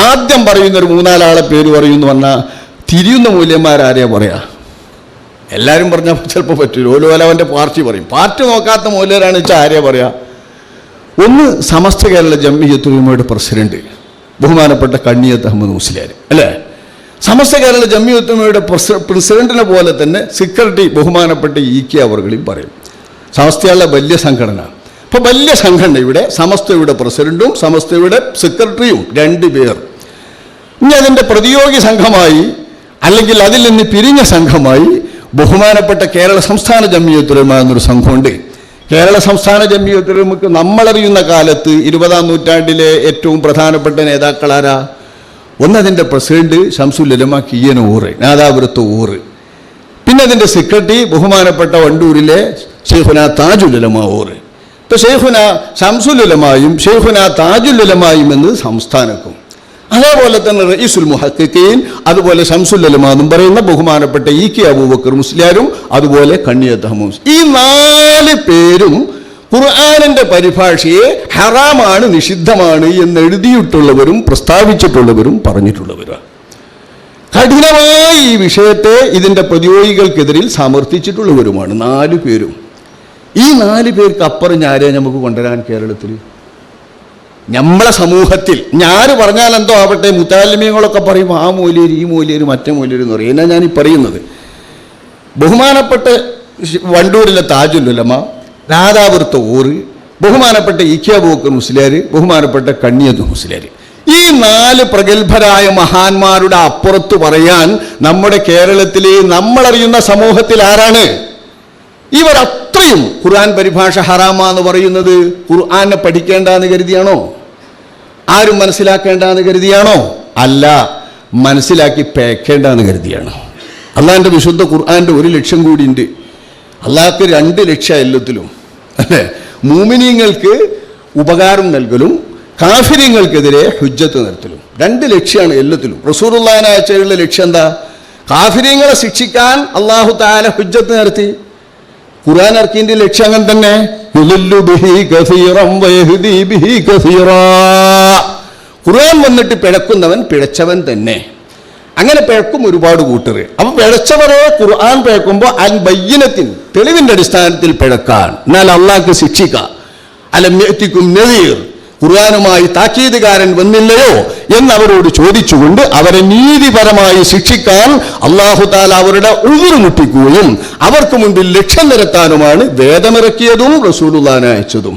ആദ്യം പറയുന്ന ഒരു 3-4 പേര് പറയുന്നു പറഞ്ഞാൽ തിരിയുന്ന മൂല്യന്മാരാരെയാ പറയാ? എല്ലാവരും പറഞ്ഞാൽ ചിലപ്പോൾ പറ്റില്ല. ഓലോലവൻ്റെ പാർട്ടി പറയും. പാർട്ടി നോക്കാത്ത മൂല്യരാണ് വെച്ചാൽ ആരെയാ പറയാ? ഒന്ന് സമസ്ത കേരള ജംഇയ്യത്തുൽ ഉലമയുടെ പ്രസിഡന്റ് ബഹുമാനപ്പെട്ട കണ്ണിയത്ത് അഹമ്മദ് മുസ്ലിയാർ അല്ലേ? സമസ്ത കേരള ജംഇയ്യത്തുൽ ഉലമയുടെ പ്രസിഡന്റിനെ പോലെ തന്നെ സെക്രട്ടറി ബഹുമാനപ്പെട്ട EK അവർകളെയും പറയും. സമസ്തയുള്ള വലിയ സംഘടന. അപ്പോൾ വലിയ സംഘടന ഇവിടെ സമസ്തയുടെ പ്രസിഡന്റും സമസ്തയുടെ സെക്രട്ടറിയും 2 പേർ. ഇനി അതിൻ്റെ പ്രതിയോഗി സംഘമായി അല്ലെങ്കിൽ അതിൽ നിന്ന് പിരിഞ്ഞ സംഘമായി ബഹുമാനപ്പെട്ട കേരള സംസ്ഥാന ജംഇയ്യത്തുൽ ഉലമ എന്നൊരു സംഘമുണ്ട്. കേരള സംസ്ഥാന ജംഇയ്യത്തുൽ ഉലമക്ക് നമ്മളറിയുന്ന കാലത്ത് 20-ാം നൂറ്റാണ്ടിലെ ഏറ്റവും പ്രധാനപ്പെട്ട നേതാക്കളാരാ? ഒന്ന് അതിൻ്റെ പ്രസിഡന്റ് ശംസുൽ ഉലമ കിയ്യനൂർ നാദാപുരത്ത് ഊറ്. പിന്നെ അതിൻ്റെ സെക്രട്ടറി ബഹുമാനപ്പെട്ട വണ്ടൂരിലെ ഷെയ്ഖുന താജുൽ ഉലമ ഊറ്. ഇപ്പോൾ ഷെയ്ഖുന ശംസുൽ ഉലമായും ഷെയ്ഖുന താജുൽ ഉലമായും എന്ന് സംസ്ഥാനക്കും. അതേപോലെ തന്നെ റഈസുൽ മുഹഖഖീൻ, അതുപോലെ ശംസുൽ ഉലമ എന്നും പറയുന്ന ബഹുമാനപ്പെട്ട EK അബൂബക്കർ മുസ്ലിയാരും, അതുപോലെ കണ്ണിയത്ത് അഹമ്മദ്. ഈ 4 പേരും ഖുർആനിന്റെ പരിഭാഷയെ ഹറാമാണ്, നിഷിദ്ധമാണ് എന്ന് എഴുതിയിട്ടുള്ളവരും പ്രസ്താവിച്ചിട്ടുള്ളവരും പറഞ്ഞിട്ടുള്ളവരാണ്. കഠിനമായി ഈ വിഷയത്തെ ഇതിൻ്റെ പ്രതിയോഗികൾക്കെതിരിൽ സമർത്ഥിച്ചിട്ടുള്ളവരുമാണ് 4 പേരും. ഈ 4 പേർക്ക് അപ്പുറം ഞാരെ നമുക്ക് കൊണ്ടുവരാൻ കേരളത്തിൽ? നമ്മളെ സമൂഹത്തിൽ ഞാൻ പറഞ്ഞാൽ എന്തോ ആവട്ടെ, മുത്താലിമ്യങ്ങളൊക്കെ പറയും ആ മൂല്യർ ഈ മൂല്യർ മറ്റേ മൂല്യർ എന്ന് പറയും. എന്നാ ഞാനീ പറയുന്നത്, ബഹുമാനപ്പെട്ട വണ്ടൂരിലെ താജുലുലമ, രാധാപുരത്തെ ഓറ്, ബഹുമാനപ്പെട്ട ഇഖ്യാബൂക്കർ മുസ്ലിയാർ, ബഹുമാനപ്പെട്ട കണ്ണിയത്ത് മുസ്ലിയാർ, ഈ 4 പ്രഗത്ഭരായ മഹാന്മാരുടെ അപ്പുറത്ത് പറയാൻ നമ്മുടെ കേരളത്തിലെ നമ്മളറിയുന്ന സമൂഹത്തിൽ ആരാണ്? ഇവർ അത്രയും ഖുർആൻ പരിഭാഷ ഹറാമാന്ന് പറയുന്നത് ഖുർആനെ പഠിക്കേണ്ടെന്ന് കരുതിയാണോ? ആരും മനസ്സിലാക്കേണ്ടെന്ന് കരുതിയാണോ? അല്ല, മനസ്സിലാക്കി പേക്കേണ്ടെന്ന് കരുതിയാണ്. അള്ളാഹിൻ്റെ വിശുദ്ധ ഖുർആൻ്റെ 1 ലക്ഷ്യം കൂടിയുണ്ട്. അള്ളാഹ്ക്ക് 2 ലക്ഷ്യം എല്ലാത്തിലും, അല്ലേ? മൂമിനീങ്ങൾക്ക് ഉപകാരം നൽകലും കാഫിര്യങ്ങൾക്കെതിരെ ഹുജ്ജത്ത് നിർത്തലും. 2 ലക്ഷ്യമാണ് എല്ലാത്തിലും. റസൂലുള്ളാഹിനെ അയച്ചതിലുള്ള ലക്ഷ്യം എന്താ? കാഫിര്യങ്ങളെ ശിക്ഷിക്കാൻ അള്ളാഹു തആല ഹുജ്ജത്ത് നിർത്തി. ഖുർആൻ ഇറക്കിയതിൻ്റെ ലക്ഷ്യം അങ്ങനെ തന്നെ. ഖുർആൻ വന്നിട്ട് പിഴക്കുന്നവൻ പിഴച്ചവൻ തന്നെ. അങ്ങനെ പിഴക്കും ഒരുപാട് കൂട്ടർ. അപ്പൊ പിഴച്ചവരെ ഖുർആൻ പിഴക്കുമ്പോൾ അൽ ബയ്യിനത്തിൻ, തെളിവിന്റെ അടിസ്ഥാനത്തിൽ പിഴക്കാൻ, എന്നാൽ അള്ളാഹ്ക്ക് ശിക്ഷിക്കാം. അലം യഅതികും നദീർ, ഖുർആനുമായി താക്കീതുകാരൻ വന്നില്ലയോ എന്നവരോട് ചോദിച്ചുകൊണ്ട് അവരെ നീതിപരമായി ശിക്ഷിക്കാൻ അല്ലാഹു തആല അവരുടെ ഉൾവ് മുട്ടിക്കുകയും അവർക്ക് മുൻപിൽ ലക്ഷ്യം നിരത്താനുമാണ് വേദമിറക്കിയതും റസൂലുള്ളാഹിനെ അയച്ചതും.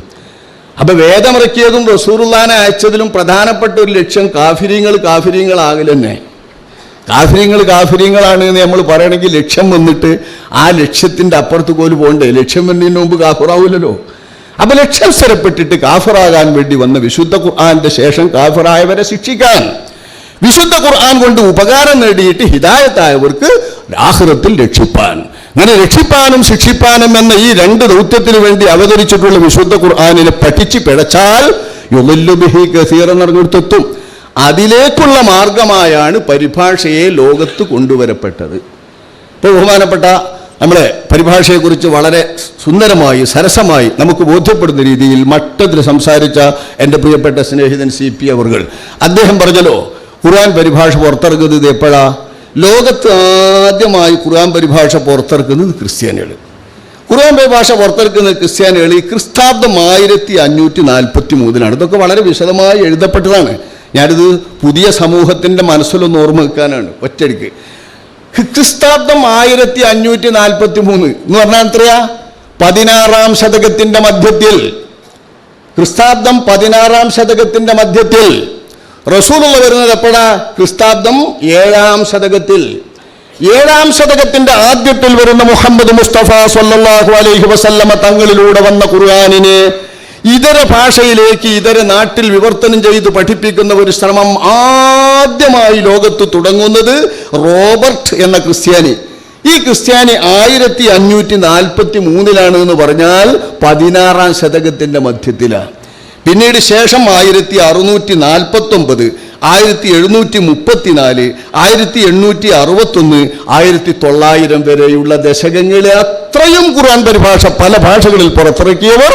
അപ്പൊ വേദമിറക്കിയതും റസൂലുള്ളാഹിനെ അയച്ചതിലും പ്രധാനപ്പെട്ട ഒരു ലക്ഷ്യം കാഫിര്യങ്ങളാകൽ തന്നെ. കാഫിര്യങ്ങളാണ് എന്ന് നമ്മൾ പറയണമെങ്കിൽ ലക്ഷ്യം വന്നിട്ട് ആ ലക്ഷ്യത്തിന്റെ അപ്പുറത്ത് പോലും പോകണ്ടേ? ലക്ഷ്യം വരുന്നതിന് മുമ്പ് കാഫിറാവില്ലല്ലോ. അപ്പൊ ലക്ഷ്യം സ്ഥിരപ്പെട്ടിട്ട് കാഫിറാകാൻ വേണ്ടി വന്ന വിശുദ്ധ ഖുർആന്റെ ശേഷം കാഫിറായവരെ ശിക്ഷിക്കാൻ, വിശുദ്ധ ഖുർആൻ കൊണ്ട് ഉപകാരം നേടിയിട്ട് ഹിദായത്തായവർക്ക് ആഖിറത്തിൽ രക്ഷിപ്പാൻ, അങ്ങനെ രക്ഷിപ്പാനും ശിക്ഷിപ്പാനും എന്ന ഈ 2 ദൗത്യത്തിന് വേണ്ടി അവതരിച്ചിട്ടുള്ള വിശുദ്ധ ഖുർആനിനെ പഠിച്ച് പിഴച്ചാൽ യുളില്ലു ബിഹി കസീറൻ നടന്നെടുത്തെത്തും. അതിലേക്കുള്ള മാർഗമായാണ് പരിഭാഷയെ ലോകത്ത് കൊണ്ടുവരപ്പെട്ടത്. ഇപ്പോൾ ബഹുമാനപ്പെട്ട നമ്മളെ പരിഭാഷയെക്കുറിച്ച് വളരെ സുന്ദരമായി സരസമായി നമുക്ക് ബോധ്യപ്പെടുന്ന രീതിയിൽ മട്ടത്തിൽ സംസാരിച്ച എൻ്റെ പ്രിയപ്പെട്ട സ്നേഹിതൻ CP അവർകൾ, അദ്ദേഹം പറഞ്ഞല്ലോ ഖുർആൻ പരിഭാഷ പുറത്തിറക്കുന്നത് എപ്പോഴാ? ലോകത്ത് ആദ്യമായി ഖുർആൻ പരിഭാഷ പുറത്തിറക്കുന്നത് ക്രിസ്ത്യാനികൾ. ഖുർആൻ പരിഭാഷ പുറത്തിറക്കുന്നത് ക്രിസ്ത്യാനികൾ ഈ ക്രിസ്താബ്ദം 1543. ഇതൊക്കെ വളരെ വിശദമായി എഴുതപ്പെട്ടതാണ്. ഞാനിത് പുതിയ സമൂഹത്തിൻ്റെ മനസ്സിലൊന്ന് ഓർമ്മ വെക്കാനാണ് ഒറ്റയടിക്ക്. ക്രിസ്താബ്ദം 1543 എന്ന് പറഞ്ഞാൽ എത്രയാ? 16-ാം ശതകത്തിന്റെ മധ്യത്തിൽ. ക്രിസ്താബ്ദം 16-ാം ശതകത്തിന്റെ മധ്യത്തിൽ. റസൂലുള്ള വരുന്നത് എപ്പോഴാ? ക്രിസ്താബ്ദം 7-ാം ശതകത്തിൽ. 7-ാം ശതകത്തിന്റെ ആദ്യത്തിൽ വരുന്ന മുഹമ്മദ് മുസ്തഫ സ്വല്ലല്ലാഹു അലൈഹി വസല്ലമ തങ്ങളിലൂടെ വന്ന ഖുർആനിനെ ഇതര ഭാഷയിലേക്ക് ഇതര നാട്ടിൽ വിവർത്തനം ചെയ്ത് പഠിപ്പിക്കുന്ന ഒരു ശ്രമം ആദ്യമായി ലോകത്ത് തുടങ്ങുന്നത് റോബർട്ട് എന്ന ക്രിസ്ത്യാനി. ഈ ക്രിസ്ത്യാനി 1543 എന്ന് പറഞ്ഞാൽ 16-ാം ശതകത്തിന്റെ മധ്യത്തിലാണ്. പിന്നീട് ശേഷം 1649, 1734, 1861, 1900 വരെയുള്ള ദശകങ്ങളെ അത്രയും ഖുർആൻ പരിഭാഷ പല ഭാഷകളിൽ പുറത്തിറക്കിയവർ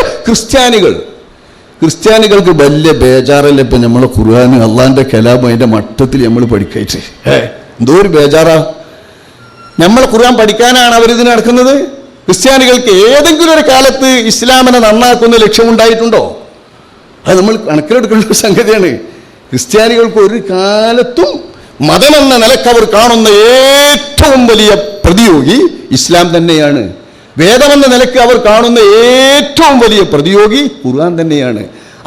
ക്രിസ്ത്യാനികൾക്ക് വലിയ ബേജാറല്ല. ഇപ്പം നമ്മളെ ഖുർആൻ അള്ളാന്റെ കലാം അതിൻ്റെ മട്ടത്തിൽ നമ്മൾ പഠിക്കട്ടെ. എന്തോ ഒരു ബേജാറാ. നമ്മൾ ഖുർആൻ പഠിക്കാനാണ് അവരിതിന് നടക്കുന്നത്. ക്രിസ്ത്യാനികൾക്ക് ഏതെങ്കിലും ഒരു കാലത്ത് ഇസ്ലാമിനെ നന്നാക്കുന്ന ലക്ഷ്യമുണ്ടായിട്ടുണ്ടോ? അത് നമ്മൾ കണക്കിലെടുക്കേണ്ട ഒരു സംഗതിയാണ്. ക്രിസ്ത്യാനികൾക്ക് ഒരു കാലത്തും മതമെന്ന നിലക്ക് അവർ കാണുന്ന ഏറ്റവും വലിയ പ്രതിയോഗി ഇസ്ലാം തന്നെയാണ്. വേദമെന്ന നിലക്ക് അവർ കാണുന്ന ഏറ്റവും വലിയ പ്രതിയോഗി ഖുർആൻ തന്നെയാണ്.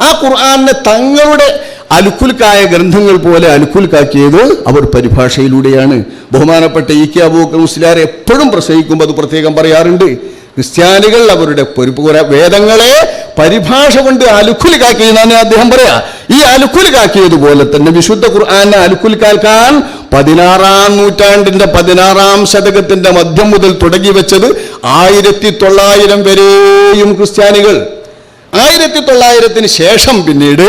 ആ ഖുർആനെ തങ്ങളുടെ അലുക്കുൽക്കായ ഗ്രന്ഥങ്ങൾ പോലെ അലുക്കുൽക്കാക്കിയത് അവർ പരിഭാഷയിലൂടെയാണ്. ബഹുമാനപ്പെട്ട ഇ.കെ. അബൂബക്കർ മുസ്ലിയാർ എപ്പോഴും പ്രസംഗിക്കുമ്പോൾ അത് പ്രത്യേകം പറയാറുണ്ട്. ക്രിസ്ത്യാനികൾ അവരുടെ വേദങ്ങളെ പരിഭാഷ കൊണ്ട് അലുക്കുൽക്കാക്കി എന്നാണ് അദ്ദേഹം പറയാ. ഈ അലുക്കുൽക്കാക്കിയതുപോലെ തന്നെ വിശുദ്ധ ഖുർആനെ അലുക്കുൽക്കാക്കാൻ 16-ാം നൂറ്റാണ്ടിന്റെ 16-ാം ശതകത്തിന്റെ മധ്യം മുതൽ തുടങ്ങി വെച്ചത് 1900 വരെയും ക്രിസ്ത്യാനികൾ. 1900-ന് ശേഷം പിന്നീട്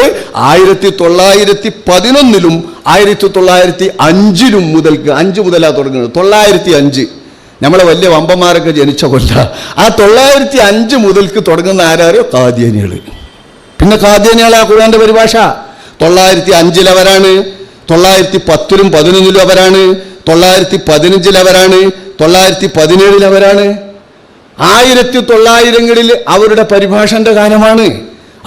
1911-ലും 1905 മുതൽക്ക് 5 മുതലാണ് തുടങ്ങുന്നത്. 905 നമ്മളെ വലിയ വമ്പന്മാരൊക്കെ ജനിച്ച കൊല്ല. ആ 905 മുതൽക്ക് തുടങ്ങുന്ന ആരാരോ ഖാദിയാനികൾ. പിന്നെ ഖാദിയാനികളാ ഖുർആന്റെ പരിഭാഷ. 905 അവരാണ്, 910-ലും 11-ലും അവരാണ്, 915 അവരാണ്, 917 അവരാണ്. 1900-കളിൽ അവരുടെ പരിഭാഷന്റെ കാലമാണ്.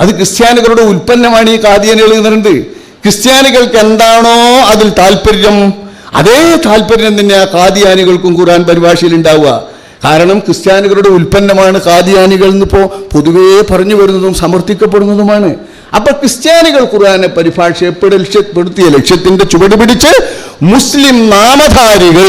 അത് ക്രിസ്ത്യാനികളുടെ ഉൽപ്പന്നമാണ് ഈ ഖാദിയാനികൾ എന്ന് പറയുന്നത്. ക്രിസ്ത്യാനികൾക്ക് എന്താണോ അതിൽ താല്പര്യം, അതേ താല്പര്യം തന്നെ ആ ഖാദിയാനികൾക്കും ഖുർആൻ പരിഭാഷയിൽ ഉണ്ടാവുക. കാരണം ക്രിസ്ത്യാനികളുടെ ഉൽപ്പന്നമാണ് ഖാദിയാനികൾ എന്നിപ്പോൾ പൊതുവേ പറഞ്ഞു വരുന്നതും സമർത്ഥിക്കപ്പെടുന്നതുമാണ്. അപ്പൊ ക്രിസ്ത്യാനികൾ ഖുർആനെ പരിഭാഷപ്പെടുത്തിയ ലക്ഷ്യത്തിന്റെ ചുവട് പിടിച്ച് മുസ്ലിം നാമധാരികൾ,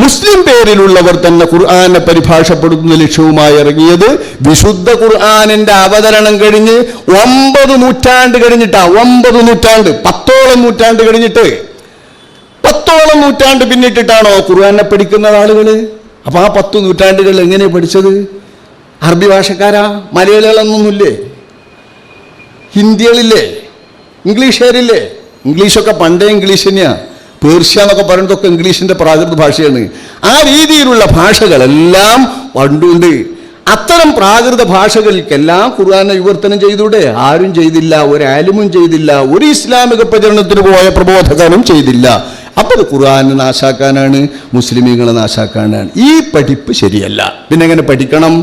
മുസ്ലിം പേരിലുള്ളവർ തന്നെ ഖുർആനെ പരിഭാഷപ്പെടുത്തുന്ന ലക്ഷ്യവുമായി ഇറങ്ങിയത് വിശുദ്ധ ഖുർആനിന്റെ അവതരണം കഴിഞ്ഞ് 9 നൂറ്റാണ്ട് കഴിഞ്ഞിട്ടാ. 9 നൂറ്റാണ്ട്, 10ഓളം നൂറ്റാണ്ട് കഴിഞ്ഞിട്ട്, 10ഓളം നൂറ്റാണ്ട് പിന്നിട്ടിട്ടാണോ ഖുർആനെ പഠിക്കുന്ന ആളുകൾ? അപ്പൊ ആ 10 നൂറ്റാണ്ടുകൾ എങ്ങനെ പഠിച്ചത്? അറബി ഭാഷക്കാരാ? മലയാളികളൊന്നുമില്ലേ? ഹിന്ദികളില്ലേ? ഇംഗ്ലീഷുകാരില്ലേ? ഇംഗ്ലീഷൊക്കെ പണ്ടേ ഇംഗ്ലീഷ് തന്നെയാണ്. പേർഷ്യ എന്നൊക്കെ പറയുന്നതൊക്കെ ഇംഗ്ലീഷിന്റെ പ്രാകൃത ഭാഷയാണ്. ആ രീതിയിലുള്ള ഭാഷകളെല്ലാം പണ്ടുണ്ട്. അത്തരം പ്രാകൃത ഭാഷകൾക്കെല്ലാം ഖുർആനെ വിവർത്തനം ചെയ്തൂടെ? ആരും ചെയ്തില്ല, ഒരു ആലിമും ചെയ്തില്ല, ഒരു ഇസ്ലാമിക പ്രചരണത്തിന് പോയ പ്രബോധകനും ചെയ്തില്ല. അപ്പോൾ ഖുർആനെ നാശാക്കാനാണ്, മുസ്ലിമീങ്ങളെ നാശാക്കാനാണ്. ഈ പഠിപ്പ് ശരിയല്ല. പിന്നെ എങ്ങനെ പഠിക്കണം?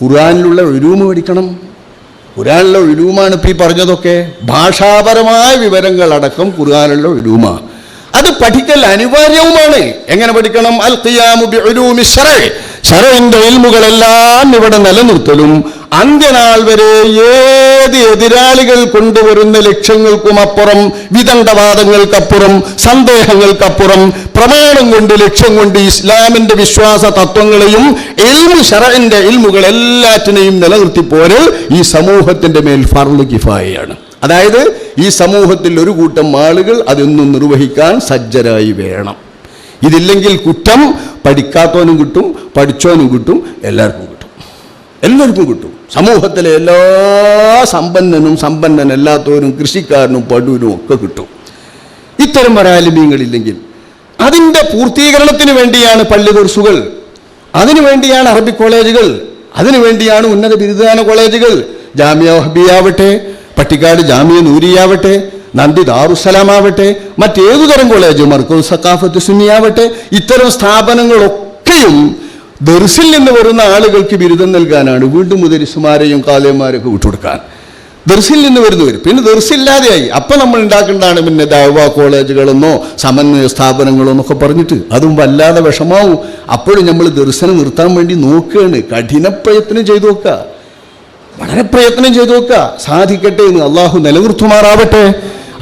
ഖുർആനിലുള്ള ഉലൂമ് പഠിക്കണം. ഖുർആനിലുള്ള ഉലൂമാണ് ഇപ്പം ഈ പറഞ്ഞതൊക്കെ. ഭാഷാപരമായ വിവരങ്ങളടക്കം ഖുർആനിലുള്ള ഉലൂമാണ്. അത് പഠിക്കൽ അനിവാര്യവുമാണ്. എങ്ങനെ പഠിക്കണം? അൽ ഖിയാമു ബിഉലൂമി ശറഅ്, ശറഇന്റെ ഇൽമുകളെല്ലാം ഇവിടെ നിലനിർത്തലും അന്ത്യനാൾ വരെ ഏത് എതിരാളികൾ കൊണ്ടുവരുന്ന ലക്ഷ്യങ്ങൾക്കും അപ്പുറം, വിദണ്ഡവാദങ്ങൾക്കപ്പുറം, സന്ദേഹങ്ങൾക്കപ്പുറം, പ്രമാണം കൊണ്ട്, ലക്ഷ്യം കൊണ്ട് ഇസ്ലാമിന്റെ വിശ്വാസ തത്വങ്ങളെയും ശറഇന്റെ ഇൽമുകൾ എല്ലാറ്റിനെയും നിലനിർത്തിപ്പോരൽ ഈ സമൂഹത്തിന്റെ മേൽ ഫർള് കിഫായയാണ്. അതായത് ഈ സമൂഹത്തിൽ ഒരു കൂട്ടം ആളുകൾ അതൊന്നും നിർവഹിക്കാൻ സജ്ജരായി വേണം. ഇതില്ലെങ്കിൽ കുറ്റം പഠിക്കാത്തവനും കിട്ടും, പഠിച്ചവനും കിട്ടും, എല്ലാവർക്കും കിട്ടും. സമൂഹത്തിലെ എല്ലാ സമ്പന്നനും സമ്പന്നനല്ലാത്തവരും കൃഷിക്കാരനും പടുവിനും ഒക്കെ കിട്ടും. ഇത്തരം ഒരാലിമീങ്ങളില്ലെങ്കിൽ അതിൻ്റെ പൂർത്തീകരണത്തിന് വേണ്ടിയാണ് പള്ളി ദർസുകൾ, അതിനുവേണ്ടിയാണ് അറബി കോളേജുകൾ, അതിനുവേണ്ടിയാണ് ഉന്നത ബിരുദദാന കോളേജുകൾ. ജാമിയ വഹബിയാവട്ടെ, പട്ടിക്കാട് ജാമിയ നൂരിയാവട്ടെ, നന്ദി ദാറുസ്സലാമാവട്ടെ, മറ്റേതുതരം കോളേജ്, മർക്കസ് സഖാഫത്ത് സുന്നിയാവട്ടെ, ഇത്തരം സ്ഥാപനങ്ങളൊക്കെയും ദർസിൽ നിന്ന് വരുന്ന ആളുകൾക്ക് ബിരുദം നൽകാനാണ്. വീണ്ടും മുദരിസുമാരെയും കാലേമാരെയൊക്കെ വിട്ടുകൊടുക്കാൻ ദർസിൽ നിന്ന് വരുന്നവർ. പിന്നെ ദർസില്ലാതെയായി. അപ്പം നമ്മൾ ഉണ്ടാക്കേണ്ടതാണ് പിന്നെ ദഅ്വ കോളേജുകളെന്നോ സമന്വയ സ്ഥാപനങ്ങളോ എന്നൊക്കെ പറഞ്ഞിട്ട്. അതും വല്ലാതെ വിഷമാവും. അപ്പോഴും നമ്മൾ ദർസിനെ നിർത്താൻ വേണ്ടി നോക്കുകയാണ്. കഠിന പ്രയത്നം ചെയ്തു നോക്കുക, വളരെ പ്രയത്നം ചെയ്തു നോക്കുക. സാധിക്കട്ടെ എന്ന് അള്ളാഹു നിലനിർത്തുമാറാവട്ടെ.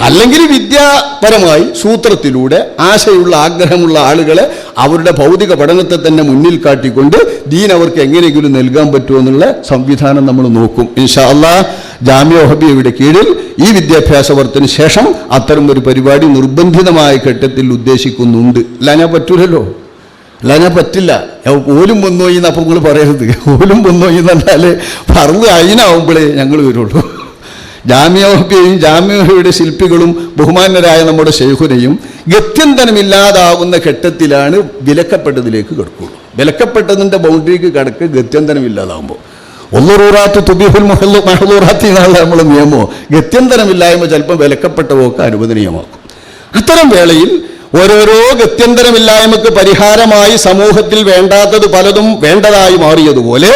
അല്ലെങ്കിൽ വിദ്യാപരമായി സൂത്രത്തിലൂടെ ആശയുള്ള ആഗ്രഹമുള്ള ആളുകളെ അവരുടെ ഭൗതിക പഠനത്തെ തന്നെ മുന്നിൽ കാട്ടിക്കൊണ്ട് ദീൻ അവർക്ക് എങ്ങനെയെങ്കിലും നൽകാൻ പറ്റുമോ എന്നുള്ള സംവിധാനം നമ്മൾ നോക്കും. ഇൻഷാ അല്ലാഹ് ജാമിയ വഹബിയയുടെ കീഴിൽ ഈ വിദ്യാഭ്യാസവർത്തിന് ശേഷം അത്തരം ഒരു പരിപാടി നിർബന്ധിതമായ ഘട്ടത്തിൽ ഉദ്ദേശിക്കുന്നുണ്ട്. അല്ലാതെ പറ്റൂലല്ലോ, അല്ലാതെ പറ്റില്ല. ഓലും വന്നോയി എന്ന് അപ്പം നിങ്ങൾ പറയരുത്. ഓലും വന്നോയി എന്ന് പറഞ്ഞാൽ ഫർള് അയിനാവുമ്പോഴേ ഞങ്ങൾ വരുള്ളൂ. ജാമിയ വഹബിയയും ജാമിയ വഹബിയുടെ ശില്പികളും ബഹുമാന്യരായ നമ്മുടെ ശൈഖുനെയും ഗത്യന്തരമില്ലാതാവുന്ന ഘട്ടത്തിലാണ് വിലക്കപ്പെട്ടതിലേക്ക് കിടക്കുള്ളൂ. വിലക്കപ്പെട്ടതിൻ്റെ ബൗണ്ടറിക്ക് കിടക്ക് ഗത്യന്തരമില്ലാതാവുമ്പോൾ ഒന്നുറൂറാത്ത് തുബിഹുൽ മഹ്ലൂറാത്തി എന്നുള്ള നമ്മൾ നിയമമോ, ഗത്യന്തരമില്ലായ്മ ചിലപ്പോൾ വിലക്കപ്പെട്ടവർക്ക് അനുവദനീയമാക്കും. അത്തരം വേളയിൽ ഓരോരോ ഗത്യന്തരമില്ലായ്മക്ക് പരിഹാരമായി സമൂഹത്തിൽ വേണ്ടാത്തത് പലതും വേണ്ടതായി മാറിയതുപോലെ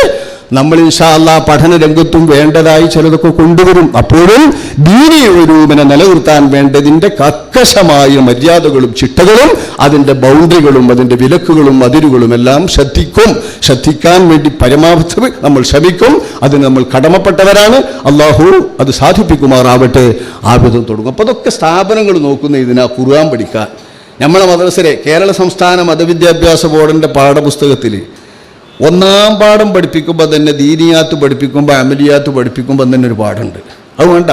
നമ്മൾ ഇൻഷാ അല്ലാഹ് പഠന രംഗത്തും വേണ്ടതായി ചിലതൊക്കെ കൊണ്ടുവരും. അപ്പോഴും ദീനീ ഉലൂമിനെ നിലനിർത്താൻ വേണ്ടതിൻ്റെ കർക്കശമായ മര്യാദകളും ചിട്ടകളും അതിൻ്റെ ബൗണ്ടറികളും അതിൻ്റെ വിലക്കുകളും അതിരുകളും എല്ലാം ശ്രദ്ധിക്കാൻ വേണ്ടി പരമാവധി നമ്മൾ ശ്രമിക്കും. അതിന് നമ്മൾ കടമപ്പെട്ടവരാണ്. അള്ളാഹു അത് സാധിപ്പിക്കുമാറാവട്ടെ. ആബിദം തുടങ്ങും. അപ്പോൾ അതൊക്കെ സ്ഥാപനങ്ങൾ നോക്കുന്ന ഇതിനാ ഖുർആൻ പഠിക്കാൻ. നമ്മളെ മദ്രസയിലെ കേരള സംസ്ഥാന മതവിദ്യാഭ്യാസ ബോർഡിൻ്റെ പാഠപുസ്തകത്തിൽ 1-ാം പാഠം പഠിപ്പിക്കുമ്പോൾ തന്നെ ദീനിയാത്ത് പഠിപ്പിക്കുമ്പോൾ അമലിയാത്ത് പഠിപ്പിക്കുമ്പോൾ തന്നെ ഒരു പാഠമുണ്ട്. അത് വേണ്ട,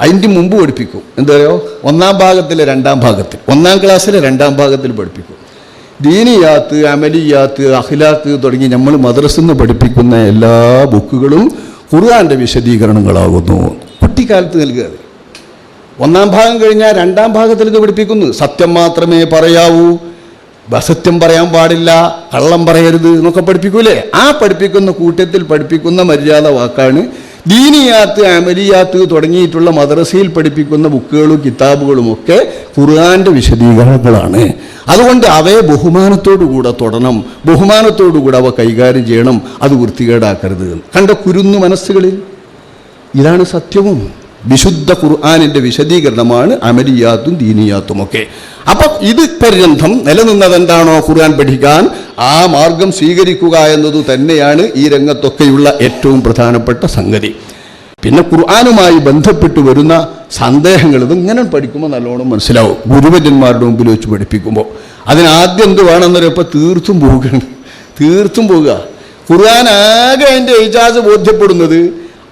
അതിൻ്റെ മുമ്പ് പഠിപ്പിക്കും. എന്താ പറയുക, 1-ാം ഭാഗത്തിലെ 2-ാം ഭാഗത്തിൽ, 1-ാം ക്ലാസ്സിലെ 2-ാം ഭാഗത്തിൽ പഠിപ്പിക്കും. ദീനിയാത്ത്, അമലിയാത്ത്, അഖ്ലാഖ് തുടങ്ങി നമ്മൾ മദ്രസയിൽ നിന്ന് പഠിപ്പിക്കുന്ന എല്ലാ ബുക്കുകളും ഖുർആൻ്റെ വിശദീകരണങ്ങളാകുന്നു. കുട്ടിക്കാലത്ത് നൽകുക. 1-ാം ഭാഗം കഴിഞ്ഞാൽ 2-ാം ഭാഗത്തിൽ ഇത് പഠിപ്പിക്കുന്നു. സത്യം മാത്രമേ പറയാവൂ, അസത്യം പറയാൻ പാടില്ല, കള്ളം പറയരുത് എന്നൊക്കെ പഠിപ്പിക്കൂലേ. ആ പഠിപ്പിക്കുന്ന കൂട്ടത്തിൽ പഠിപ്പിക്കുന്ന മര്യാദ വാക്കാണ് ദീനിയാത്ത്, അമലിയാത്ത് തുടങ്ങിയിട്ടുള്ള മദ്രസയിൽ പഠിപ്പിക്കുന്ന ബുക്കുകളും കിതാബുകളും ഒക്കെ ഖുർആന്റെ വിശദീകരണങ്ങളാണ്. അതുകൊണ്ട് അവയെ ബഹുമാനത്തോടുകൂടെ തൊടണം, ബഹുമാനത്തോടുകൂടെ അവ കൈകാര്യം ചെയ്യണം. അത് വൃത്തികേടാക്കരുത്. കണ്ട കുരുന്നു മനസ്സുകളിൽ ഇതാണ് സത്യവും. വിശുദ്ധ ഖുർആനിന്റെ വിശദീകരണമാണ് അമലിയാത്തും ദീനിയാത്തുമൊക്കെ. അപ്പം ഇത് പര്യന്തം നിലനിന്നത് എന്താണോ ഖുർആൻ പഠിക്കാൻ, ആ മാർഗം സ്വീകരിക്കുക എന്നതു തന്നെയാണ് ഈ രംഗത്തൊക്കെയുള്ള ഏറ്റവും പ്രധാനപ്പെട്ട സംഗതി. പിന്നെ ഖുർആനുമായി ബന്ധപ്പെട്ട് വരുന്ന സന്ദേഹങ്ങൾ ഇതിങ്ങനെ പഠിക്കുമ്പോൾ നല്ലോണം മനസ്സിലാവും. ഗുരുവര്യന്മാരുടെ മുമ്പിൽ വെച്ച് പഠിപ്പിക്കുമ്പോൾ അതിനാദ്യം എന്ത് വേണമെന്നറിയാം, ഇപ്പം തീർത്തും പോകുക. ഖുർആൻ ആകെ അതിൻ്റെ ഇജാസ് ബോധ്യപ്പെടുന്നത്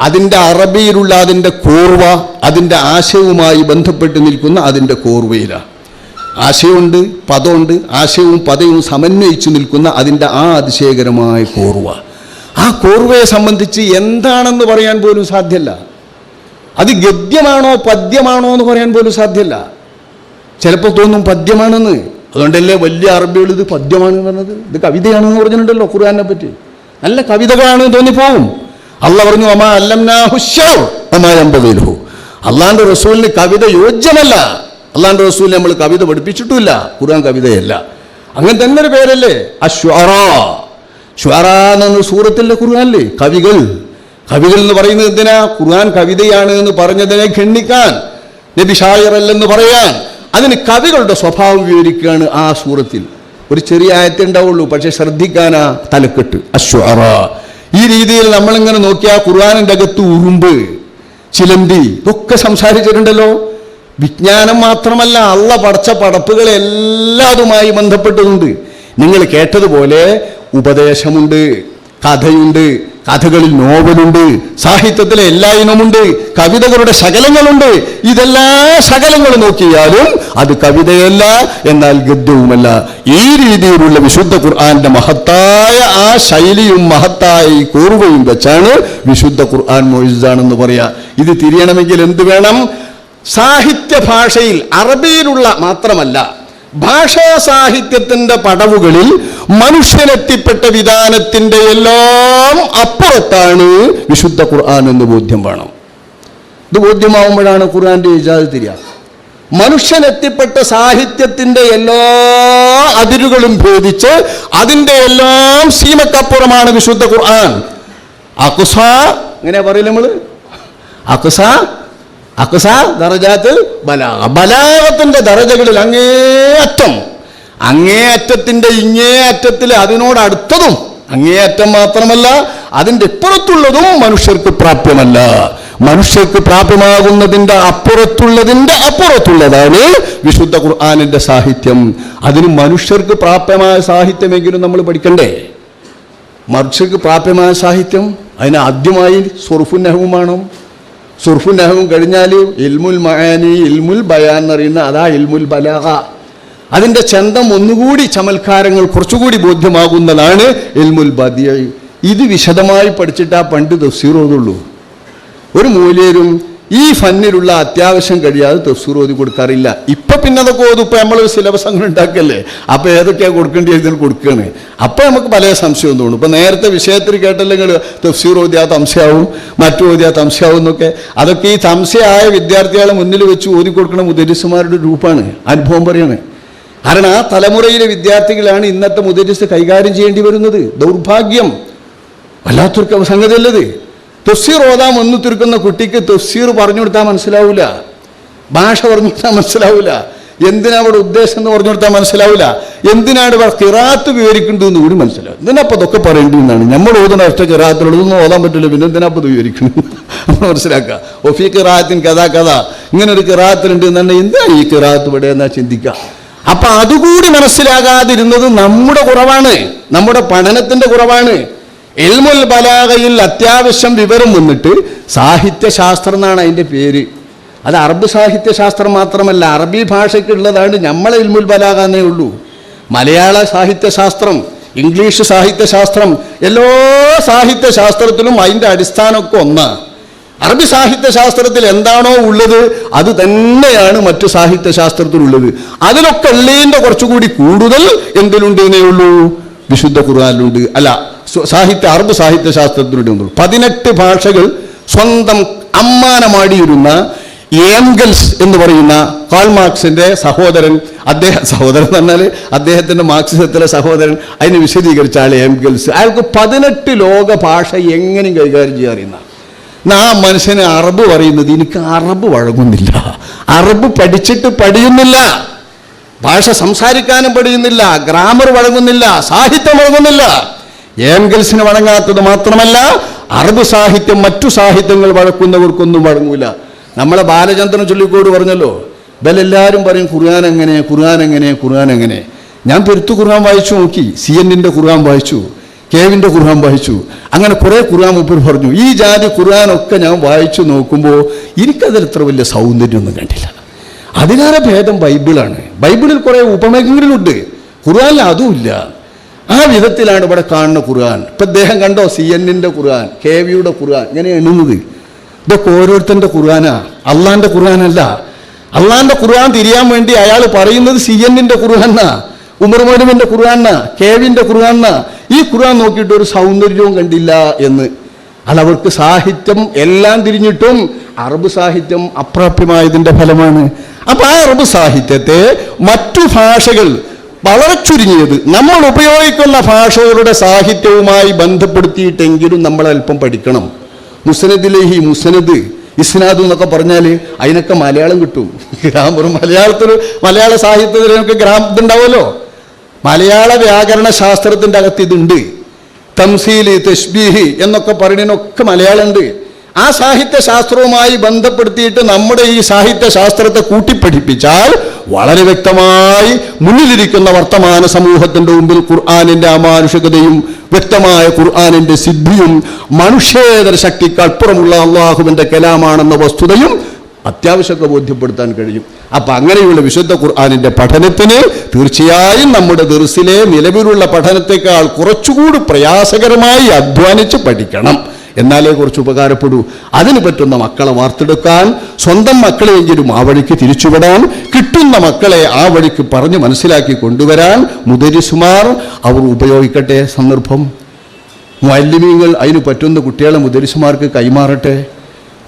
അതിൻ്റെ അറബിയിലുള്ള അതിൻ്റെ കോർവ, അതിൻ്റെ ആശയവുമായി ബന്ധപ്പെട്ട് നിൽക്കുന്ന അതിൻ്റെ കോർവയിലാണ്. ആശയമുണ്ട്, പദമുണ്ട്, ആശയവും പദവും സമന്വയിച്ചു നിൽക്കുന്ന അതിൻ്റെ ആ അതിശയകരമായ കോർവ. ആ കോർവയെ സംബന്ധിച്ച് എന്താണെന്ന് പറയാൻ പോലും സാധ്യമല്ല. അത് ഗദ്യമാണോ പദ്യമാണോ എന്ന് പറയാൻ പോലും സാധ്യമല്ല. ചിലപ്പോൾ തോന്നും പദ്യമാണെന്ന്. അതുകൊണ്ടല്ലേ വലിയ അറബികൾ ഇത് പദ്യമാണെന്ന് പറഞ്ഞത്. ഇത് കവിതയാണെന്ന് പറഞ്ഞിട്ടുണ്ടല്ലോ ഖുർആനെ പറ്റി. നല്ല കവിതകളാണെന്ന് തോന്നിപ്പോവും. അള്ളാഹ് പറഞ്ഞു അമാ അല്ലംനാഹു ശഅർ വമാ യംബഗിലഹു. അള്ളാന്റെ റസൂലിന് കവിത യോജ്യമല്ല. അള്ളാന്റെ റസൂലിനെ നമ്മൾ കവിത പഠിപ്പിച്ചിട്ടുമില്ല. ഖുർആൻ കവിതയല്ല. അങ്ങനെ തന്നെ ഒരു പേരല്ലേ അശ്വറാ. ഷുഅറാ എന്ന സൂറത്തിലെ ഖുർആനില്ലേ കവികൾ. കവികൾ എന്ന് പറയുന്നത് എന്തിനാ? ഖുർആൻ കവിതയാണ് എന്ന് പറഞ്ഞതിനെ ഖണ്ഡിക്കാൻ, നബി ഷായറല്ലെന്ന് പറയാൻ, അതിന് കവികളുടെ സ്വഭാവം വിവരിക്കുകയാണ് ആ സൂറത്തിൽ. ഒരു ചെറിയ ആയത്തേ ഉണ്ടാവുള്ളൂ, പക്ഷെ ശ്രദ്ധിക്കാനാ തലക്കെട്ട് അശ്വറാ. ഈ രീതിയിൽ നമ്മളിങ്ങനെ നോക്കിയാൽ ഖുർആനിൻ്റെ അകത്ത് ഉറുമ്പ്, ചിലന്തി ഇതൊക്കെ സംസാരിച്ചിട്ടുണ്ടല്ലോ. വിജ്ഞാനം മാത്രമല്ല, അള്ള പടച്ച പടപ്പുകളെല്ലാം അതുമായി ബന്ധപ്പെട്ടതുണ്ട്. നിങ്ങൾ കേട്ടതുപോലെ ഉപദേശമുണ്ട്, കഥയുണ്ട്, കഥകളിൽ നോവലുണ്ട്, സാഹിത്യത്തിലെ എല്ലാ ഇനമുണ്ട്, കവിതകളുടെ ശകലങ്ങളുണ്ട്. ഇതെല്ലാ ശകലങ്ങളും നോക്കിയാലും അത് കവിതയല്ല, എന്നാൽ ഗദ്യവുമല്ല. ഈ രീതിയിലുള്ള വിശുദ്ധ ഖുർആന്റെ മഹത്തായ ആ ശൈലിയും മഹത്തായ ഈ കൂർവയും വെച്ചാണ് വിശുദ്ധ ഖുർആൻ മുഅ്ജിസാണെന്ന് പറയാ. ഇത് തിരിയണമെങ്കിൽ എന്ത് വേണം? സാഹിത്യ ഭാഷയിൽ അറബിയിലുള്ള മാത്രമല്ല, ഭാഷാ സാഹിത്യത്തിന്റെ പടവുകളിൽ മനുഷ്യനെത്തിപ്പെട്ട വിധാനത്തിന്റെ എല്ലാം അപ്പുറത്താണ് വിശുദ്ധ ഖുർആൻ എന്ന് ബോധ്യം വേണം. ഇത് ബോധ്യമാവുമ്പോഴാണ് ഖുർആന്റെ ഇജാസ് തിരിയ. മനുഷ്യനെത്തിപ്പെട്ട സാഹിത്യത്തിന്റെ എല്ലാ അതിരുകളും ഭേദിച്ച് അതിന്റെ എല്ലാം സീമക്കപ്പുറമാണ് വിശുദ്ധ ഖുർആൻ. അഖ്സ എങ്ങനെ പറയില്ല നമ്മള്? അഖ്സ ദറജാത്ത് ബലാഗ. ബലാഗത്തിന്റെ ദറജകളിൽ അങ്ങേയറ്റത്തിന്റെ ഇങ്ങേയറ്റത്തിൽ അതിനോടടുത്തതും അങ്ങേയറ്റം മാത്രമല്ല അതിൻ്റെ ഇപ്പുറത്തുള്ളതും മനുഷ്യർക്ക് പ്രാപ്യമല്ല. മനുഷ്യർക്ക് പ്രാപ്യമാകുന്നതിൻ്റെ അപ്പുറത്തുള്ളതാണ് വിശുദ്ധ ഖുർആനിന്റെ സാഹിത്യം. അതിന് മനുഷ്യർക്ക് പ്രാപ്യമായ സാഹിത്യമെങ്കിലും നമ്മൾ പഠിക്കണ്ടേ? മനുഷ്യർക്ക് പ്രാപ്യമായ സാഹിത്യം അതിന് ആദ്യമായി സുർഫുൻ നഹ്വും വേണം. സുർഫുൻ നഹ്വും കഴിഞ്ഞാൽ ഇൽമുൽ മആനി, ഇൽമുൽ ബയാൻ എന്നറിയുന്ന അതാ ഇൽമുൽ ബലാഗ. അതിൻ്റെ ചന്തം ഒന്നുകൂടി ചമൽക്കാരങ്ങൾ കുറച്ചുകൂടി ബോധ്യമാകുന്നതാണ് ഇൽമുൽ ബദിഅ. ഇത് വിശദമായി പഠിച്ചിട്ടാ പണ്ട് തഫ്സീർ ഓതുള്ളൂ. ഒരു മൂല്യരും ഈ ഫന്നിലുള്ള അത്യാവശ്യം കഴിയാതെ തഫ്സീർ ഓതി കൊടുക്കാറില്ല. ഇപ്പം പിന്നെ അതൊക്കെ ഓതും. ഇപ്പം നമ്മൾ സിലബസ് അങ്ങനെ ഉണ്ടാക്കല്ലേ, അപ്പം ഏതൊക്കെയാണ് കൊടുക്കേണ്ടി ഇതിൽ കൊടുക്കുകയാണ്. അപ്പം നമുക്ക് പല സംശയം തോന്നും. ഇപ്പം നേരത്തെ വിഷയത്തിൽ കേട്ടല്ലെങ്കിൽ തഫ്സീർ ഓതിയാ സംശയമാവും, മറ്റു ഓതിയാ സംശയമാവും എന്നൊക്കെ. അതൊക്കെ ഈ സംശയമായ വിദ്യാർത്ഥികളെ മുന്നിൽ വെച്ച് ഓതി കൊടുക്കുന്ന മുദരിസുമാരുടെ രൂപമാണ്. അനുഭവം പറയാണ്. കാരണം ആ തലമുറയിലെ വിദ്യാർത്ഥികളാണ് ഇന്നത്തെ മുദരിസ് കൈകാര്യം ചെയ്യേണ്ടി വരുന്നത്. ദൗർഭാഗ്യം, വല്ലാത്തൊരു സംഗതിയല്ലത്. തഫ്സീർ ഓതാൻ വന്നു തീർക്കുന്ന കുട്ടിക്ക് തഫ്സീർ പറഞ്ഞു കൊടുത്താൽ മനസ്സിലാവില്ല, ഭാഷ പറഞ്ഞു കൊടുത്താൽ മനസ്സിലാവില്ല, എന്തിനാ അവിടെ ഉദ്ദേശം എന്ന് പറഞ്ഞു കൊടുത്താൽ മനസ്സിലാവില്ല, എന്തിനാണ് ഇവിടെ ഖിറാത്ത് വിവരിക്കേണ്ടതെന്ന് കൂടി മനസ്സിലാവും. എന്തിനാപ്പം അതൊക്കെ പറയേണ്ടതെന്നാണ്. നമ്മൾ ഓതുന്ന ഒറ്റ ഖിറാത്തിലുള്ളതൊന്നും ഓതാൻ പറ്റില്ല, പിന്നെ എന്തിനാപ്പം ഇത് വിവരിക്കുന്നത് നമ്മൾ മനസ്സിലാക്കുക. ഒഫി ഖിറാത്തിൻ കഥ ഇങ്ങനെ ഒരു ഖിറാത്തിലുണ്ട് എന്നാണ്, എന്താ ഈ ഖിറാത്ത് ഇവിടെ എന്നാ ചിന്തിക്കുക. അപ്പം അതുകൂടി മനസ്സിലാകാതിരുന്നത് നമ്മുടെ കുറവാണ്, നമ്മുടെ പഠനത്തിന്റെ കുറവാണ്. ഇൽമുൽ ബലാഗയിൽ അത്യാവശ്യം വിവരം വന്നിട്ട് സാഹിത്യശാസ്ത്രം എന്നാണ് അതിൻ്റെ പേര്. അത് അറബ് സാഹിത്യശാസ്ത്രം മാത്രമല്ല, അറബി ഭാഷയ്ക്കുള്ളതാണ് നമ്മളെ ഇൽമുൽ ബലാഗ എന്നേ ഉള്ളൂ. മലയാള സാഹിത്യശാസ്ത്രം, ഇംഗ്ലീഷ് സാഹിത്യശാസ്ത്രം, എല്ലാ സാഹിത്യശാസ്ത്രത്തിലും അതിൻ്റെ അടിസ്ഥാനമൊക്കെ ഒന്നാണ്. അറബി സാഹിത്യശാസ്ത്രത്തിൽ എന്താണോ ഉള്ളത് അത് തന്നെയാണ് മറ്റു സാഹിത്യശാസ്ത്രത്തിലുള്ളത്. അതിലൊക്കെ ഉള്ളതിൻ്റെ കുറച്ചുകൂടി കൂടുതൽ എന്തിലുണ്ട് എന്നേ ഉള്ളൂ, വിശുദ്ധ ഖുർആനിലുണ്ട്. അല്ല, അറബ് സാഹിത്യശാസ്ത്രത്തിലുണ്ട്. 18 ഭാഷകൾ സ്വന്തം അമ്മാനമാടിയിരുന്ന ഏംഗൽസ് എന്ന് പറയുന്ന കാൾ മാർക്സിന്റെ സഹോദരൻ എന്ന് പറഞ്ഞാൽ അദ്ദേഹത്തിന്റെ മാർക്സിസത്തിലെ സഹോദരൻ, അതിന് വിശദീകരിച്ച ആൾ ഏംഗൽസ്. അയാൾക്ക് 18 ലോക ഭാഷ എങ്ങനെയും കൈകാര്യം ചെയ്യാൻ അറിയുന്ന ആ മനുഷ്യന് അറബ് പറയുന്നത് എനിക്ക് അറബ് വഴങ്ങുന്നില്ല, അറബ് പഠിയുന്നില്ല, ഭാഷ സംസാരിക്കാനും പഠിയുന്നില്ല, ഗ്രാമർ വഴങ്ങുന്നില്ല, സാഹിത്യം വഴങ്ങുന്നില്ല. ഏംഗൽസിന് വഴങ്ങാത്തത് മാത്രമല്ല, അറബ് സാഹിത്യം മറ്റു സാഹിത്യങ്ങൾ വഴക്കുന്നവർക്കൊന്നും വഴങ്ങൂല. നമ്മളെ ബാലചന്ദ്രൻ ചൊല്ലിക്കോട് പറഞ്ഞല്ലോ, ഇവരെല്ലാവരും പറയും ഖുർആൻ എങ്ങനെ. ഞാൻ പെരുത്തു ഖുർആൻ വായിച്ചു നോക്കി, CNN ഖുർആൻ വായിച്ചു, കേവിൻ്റെ ഖുർആൻ വായിച്ചു, അങ്ങനെ കുറേ ഖുർആൻ മുമ്പിൽ പറഞ്ഞു. ഈ ജാതി ഖുർആനൊക്കെ ഞാൻ വായിച്ചു നോക്കുമ്പോൾ എനിക്കതിൽ ഇത്ര വലിയ സൗന്ദര്യമൊന്നും കണ്ടില്ല. അതിലേറെ ഭേദം ബൈബിളാണ്. ബൈബിളിൽ കുറേ ഉപമേഖലകളുണ്ട്, ഖുർആനിൽ അതുമില്ല. ആ വിധത്തിലാണ് ഇവിടെ കാണുന്ന ഖുർആൻ. ഇപ്പം അദ്ദേഹം കണ്ടോ CNN ഖുർആൻ, കേവിയുടെ ഖുർആൻ ഇങ്ങനെ എണ്ണുന്നത്. ഇതൊക്കെ ഓരോരുത്തരുടെ ഖുർആനാ, അള്ളാന്റെ ഖുർആനല്ല. അള്ളാന്റെ ഖുർആൻ തിരിയാൻ വേണ്ടി അയാൾ പറയുന്നത് CNN ഖുർആനാ, ഉമർ മൗലവിന്റെ ഖുർആനാ, കേവിന്റെ ഖുർആനാ. ഈ ഖുർആൻ നോക്കിയിട്ട് ഒരു സൗന്ദര്യവും കണ്ടില്ല എന്ന്. അല്ല, അവർക്ക് സാഹിത്യം എല്ലാം തിരിഞ്ഞിട്ടും അറബ് സാഹിത്യം അപ്രാപ്യമായതിന്റെ ഫലമാണ്. അപ്പൊ ആ അറബ് സാഹിത്യത്തെ മറ്റു ഭാഷകൾ വളരെ ചുരുങ്ങിയത് നമ്മൾ ഉപയോഗിക്കുന്ന ഭാഷകളുടെ സാഹിത്യവുമായി ബന്ധപ്പെടുത്തിയിട്ടെങ്കിലും നമ്മൾ അല്പം പഠിക്കണം. മുസ്നദിലേഹി മുസ്നദ് ഇസ്നാദ് എന്നൊക്കെ പറഞ്ഞാൽ അതിനൊക്കെ മലയാളം കിട്ടും. ഗ്രാമറും മലയാള സാഹിത്യത്തിലൊക്കെ ഇതുണ്ടാവുമല്ലോ. മലയാള വ്യാകരണ ശാസ്ത്രത്തിൻ്റെ അകത്ത് ഇതുണ്ട്. തംസീല്, തശ്ബീഹ് എന്നൊക്കെ പറയുന്നതിനൊക്കെ മലയാളം ഉണ്ട്. ആ സാഹിത്യശാസ്ത്രവുമായി ബന്ധപ്പെടുത്തിയിട്ട് നമ്മുടെ ഈ സാഹിത്യശാസ്ത്രത്തെ കൂട്ടിപ്പഠിപ്പിച്ചാൽ വളരെ വ്യക്തമായി മുന്നിലിരിക്കുന്ന വർത്തമാന സമൂഹത്തിൻ്റെ മുമ്പിൽ ഖുർആനിൻ്റെ അമാനുഷികതയും വ്യക്തമായ ഖുർആനിൻ്റെ സിദ്ധിയും മനുഷ്യേതര ശക്തിക്ക് അപ്പുറമുള്ള അള്ളാഹുവിൻ്റെ കലാമാണെന്ന വസ്തുതയും അത്യാവശ്യമൊക്കെ ബോധ്യപ്പെടുത്താൻ കഴിയും. അപ്പം അങ്ങനെയുള്ള വിശുദ്ധ ഖുർആനിൻ്റെ പഠനത്തിന് തീർച്ചയായും നമ്മുടെ ദർസിലെ നിലവിലുള്ള പഠനത്തെക്കാൾ കുറച്ചുകൂടി പ്രയാസകരമായി അധ്വാനിച്ച് പഠിക്കണം. എന്നാലേ കുറച്ച് ഉപകാരപ്പെടൂ. അതിന് പറ്റുന്ന മക്കളെ വാർത്തെടുക്കാൻ, സ്വന്തം മക്കളെയെങ്കിലും ആ വഴിക്ക് തിരിച്ചുവിടാൻ, കിട്ടുന്ന മക്കളെ ആ വഴിക്ക് പറഞ്ഞ് മനസ്സിലാക്കി കൊണ്ടുവരാൻ മുദരിസുമാർ അവർ ഉപയോഗിക്കട്ടെ. സന്ദർഭം മുഅല്ലിമീങ്ങൾ അതിന് പറ്റുന്ന കുട്ടികളെ മുദരിസുമാർക്ക് കൈമാറട്ടെ.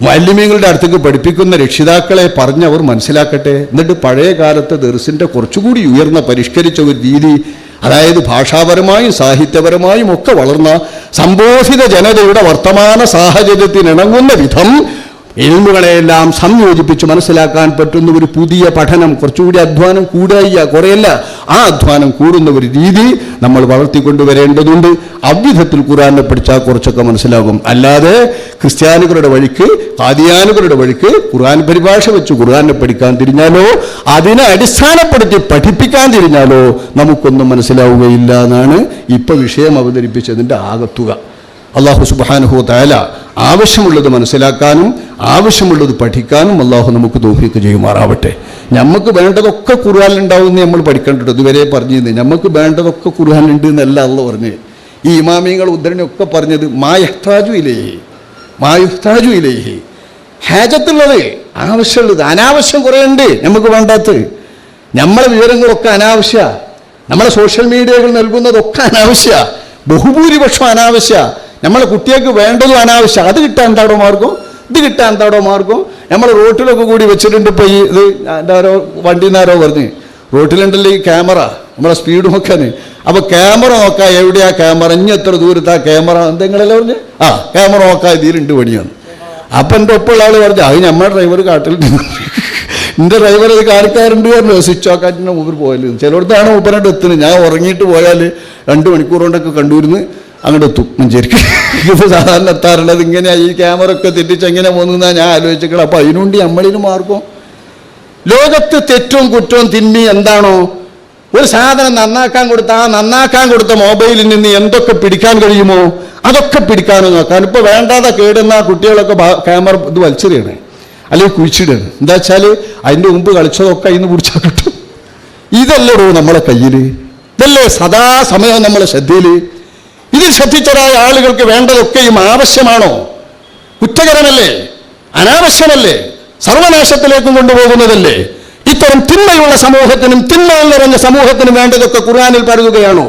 മുഅല്ലിമീങ്ങളുടെ അടുത്തേക്ക് പഠിപ്പിക്കുന്ന രക്ഷിതാക്കളെ പറഞ്ഞ് അവർ മനസ്സിലാക്കട്ടെ. എന്നിട്ട് പഴയ കാലത്തെ ദർസിൻ്റെ കുറച്ചുകൂടി ഉയർന്ന പരിഷ്കരിച്ച ഒരു രീതി, അതായത് ഭാഷാപരമായും സാഹിത്യപരമായും ഒക്കെ വളർന്ന സംബോധിത ജനതയുടെ വർത്തമാന സാഹചര്യത്തിനിണങ്ങുന്ന വിധം ഇൽമുകളെയെല്ലാം സംയോജിപ്പിച്ച് മനസ്സിലാക്കാൻ പറ്റുന്ന ഒരു പുതിയ പഠനം, കുറച്ചുകൂടി അധ്വാനം കൂടുക, കുറയല്ല, ആ അധ്വാനം കൂടുന്ന ഒരു രീതി നമ്മൾ വളർത്തിക്കൊണ്ടുവരേണ്ടതുണ്ട്. അவ்விധത്തിൽ ഖുർആനെ പഠിച്ചാൽ കുറച്ചൊക്കെ മനസ്സിലാകും. അല്ലാതെ ക്രിസ്ത്യാനികളുടെ വഴിക്ക്, ഖാദിയാനികളുടെ വഴിക്ക് ഖുർആൻ പരിഭാഷ വെച്ച് ഖുർആനെ പഠിക്കാൻ തിരിഞ്ഞാലോ, അതിനെ അടിസ്ഥാനപ്പെടുത്തി പഠിപ്പിക്കാൻ തിരിഞ്ഞാലോ നമുക്കൊന്നും മനസ്സിലാവുകയില്ല എന്നാണ് ഇപ്പൊ വിഷയം അവതരിപ്പിച്ചതിൻ്റെ ആകത്തുക. അല്ലാഹു സുബ്ഹാനഹു വ തആല ആവശ്യമുള്ളത് മനസ്സിലാക്കാനും ആവശ്യമുള്ളത് പഠിക്കാനും അല്ലാഹു നമുക്ക് തൗഫീഖ് ചെയ്യുമാറാവട്ടെ. നമുക്ക് വേണ്ടതൊക്കെ ഖുർആനിലുണ്ടാവുമെന്ന് നമ്മൾ പഠിക്കേണ്ടത് ഇതുവരെ പറഞ്ഞിരുന്നത്. നമുക്ക് വേണ്ടതൊക്കെ ഖുർആനിലുണ്ട് എന്നല്ല അല്ലാഹു പറഞ്ഞത്. ഈ ഇമാമിയങ്ങൾ ഉദ്ധരണിയൊക്കെ പറഞ്ഞത് മാ യഹ്താജു ഇലൈഹി, ഹാജത്തുള്ളത്, ആവശ്യമുള്ളത്. അനാവശ്യം കുറേ ഉണ്ട് നമുക്ക് വേണ്ടാത്തത്. നമ്മളെ വിവരങ്ങളൊക്കെ അനാവശ്യ, നമ്മളെ സോഷ്യൽ മീഡിയകൾ നൽകുന്നതൊക്കെ അനാവശ്യ, ബഹുഭൂരിപക്ഷം അനാവശ്യ. നമ്മളെ കുട്ടികൾക്ക് വേണ്ടതും അനാവശ്യം. അത് കിട്ടാൻ എന്താടോ മാർഗം, ഇത് കിട്ടാൻ എന്താടോ മാർഗം. നമ്മൾ റോട്ടിലൊക്കെ കൂടി വെച്ചിട്ടുണ്ട്. ഇപ്പോൾ ഈ ഇത് എന്താരോ വണ്ടിന്നാരോ പറഞ്ഞ് റോട്ടിലുണ്ടല്ലോ ഈ ക്യാമറ, നമ്മളെ സ്പീഡ് നോക്കാൻ. അപ്പോൾ ക്യാമറ നോക്കാം, എവിടെയാ ക്യാമറ, ഇനി എത്ര ദൂരത്താ ക്യാമറ, എന്തെങ്കിലല്ലേ പറഞ്ഞ് ക്യാമറ നോക്കാം, ഇതിലുണ്ട് പണിയാണ്. അപ്പം എൻ്റെ ഒപ്പമുള്ള ആൾ പറഞ്ഞു അത് നമ്മുടെ ഡ്രൈവർ കാട്ടിലുണ്ട്, എൻ്റെ ഡ്രൈവർ അത് കാണിക്കാറുണ്ട് പറഞ്ഞു. സ്വിച്ച് ഓക്കാറ്റിൻ്റെ മുമ്പിൽ പോയാലും ചിലയിടത്താണ് മൂപ്പരായിട്ട് എത്തുന്നത്. ഞാൻ ഉറങ്ങിയിട്ട് പോയാൽ 2 മണിക്കൂർ കൊണ്ടൊക്കെ കണ്ടുവരുന്ന് അങ്ങോട്ട് എത്തും മഞ്ചേരിക്ക്. ഇത് സാധാരണ എത്താറുള്ളത് ഇങ്ങനെയാണ്. ഈ ക്യാമറ ഒക്കെ തെറ്റിച്ച് എങ്ങനെ പോകുന്നതാണ് ഞാൻ ആലോചിക്കണം. അപ്പം അതിനുവേണ്ടി നമ്മളിന് മാർഗം. ലോകത്ത് തെറ്റും കുറ്റവും തിന്മി എന്താണോ, ഒരു സാധനം നന്നാക്കാൻ കൊടുത്ത ആ നന്നാക്കാൻ കൊടുത്ത മൊബൈലിൽ നിന്ന് എന്തൊക്കെ പിടിക്കാൻ കഴിയുമോ അതൊക്കെ പിടിക്കാനും നോക്കാൻ. ഇപ്പോൾ വേണ്ടാതെ കേടുന്ന കുട്ടികളൊക്കെ ക്യാമറ ഇത് വലിച്ചെറിയണേ, അല്ലെങ്കിൽ കുഴിച്ചിടുകയാണ്. എന്താ വെച്ചാൽ അതിൻ്റെ മുമ്പ് കളിച്ചതൊക്കെ അതിന് പിടിച്ചാൽ കിട്ടും. ഇതല്ലടോ നമ്മളെ കയ്യിൽ, ഇതല്ലേ സദാസമയം നമ്മളെ ശ്രദ്ധയിൽ. ഇതിൽ ശ്രദ്ധിച്ചതായ ആളുകൾക്ക് വേണ്ടതൊക്കെയും ആവശ്യമാണോ? കുറ്റകരമല്ലേ, അനാവശ്യമല്ലേ, സർവനാശത്തിലേക്കും കൊണ്ടുപോകുന്നതല്ലേ? ഇത്തരം തിന്മയുള്ള സമൂഹത്തിനും തിന്മകൾ നിറഞ്ഞ സമൂഹത്തിനും വേണ്ടതൊക്കെ ഖുർആനിൽ പറയുകയാണോ?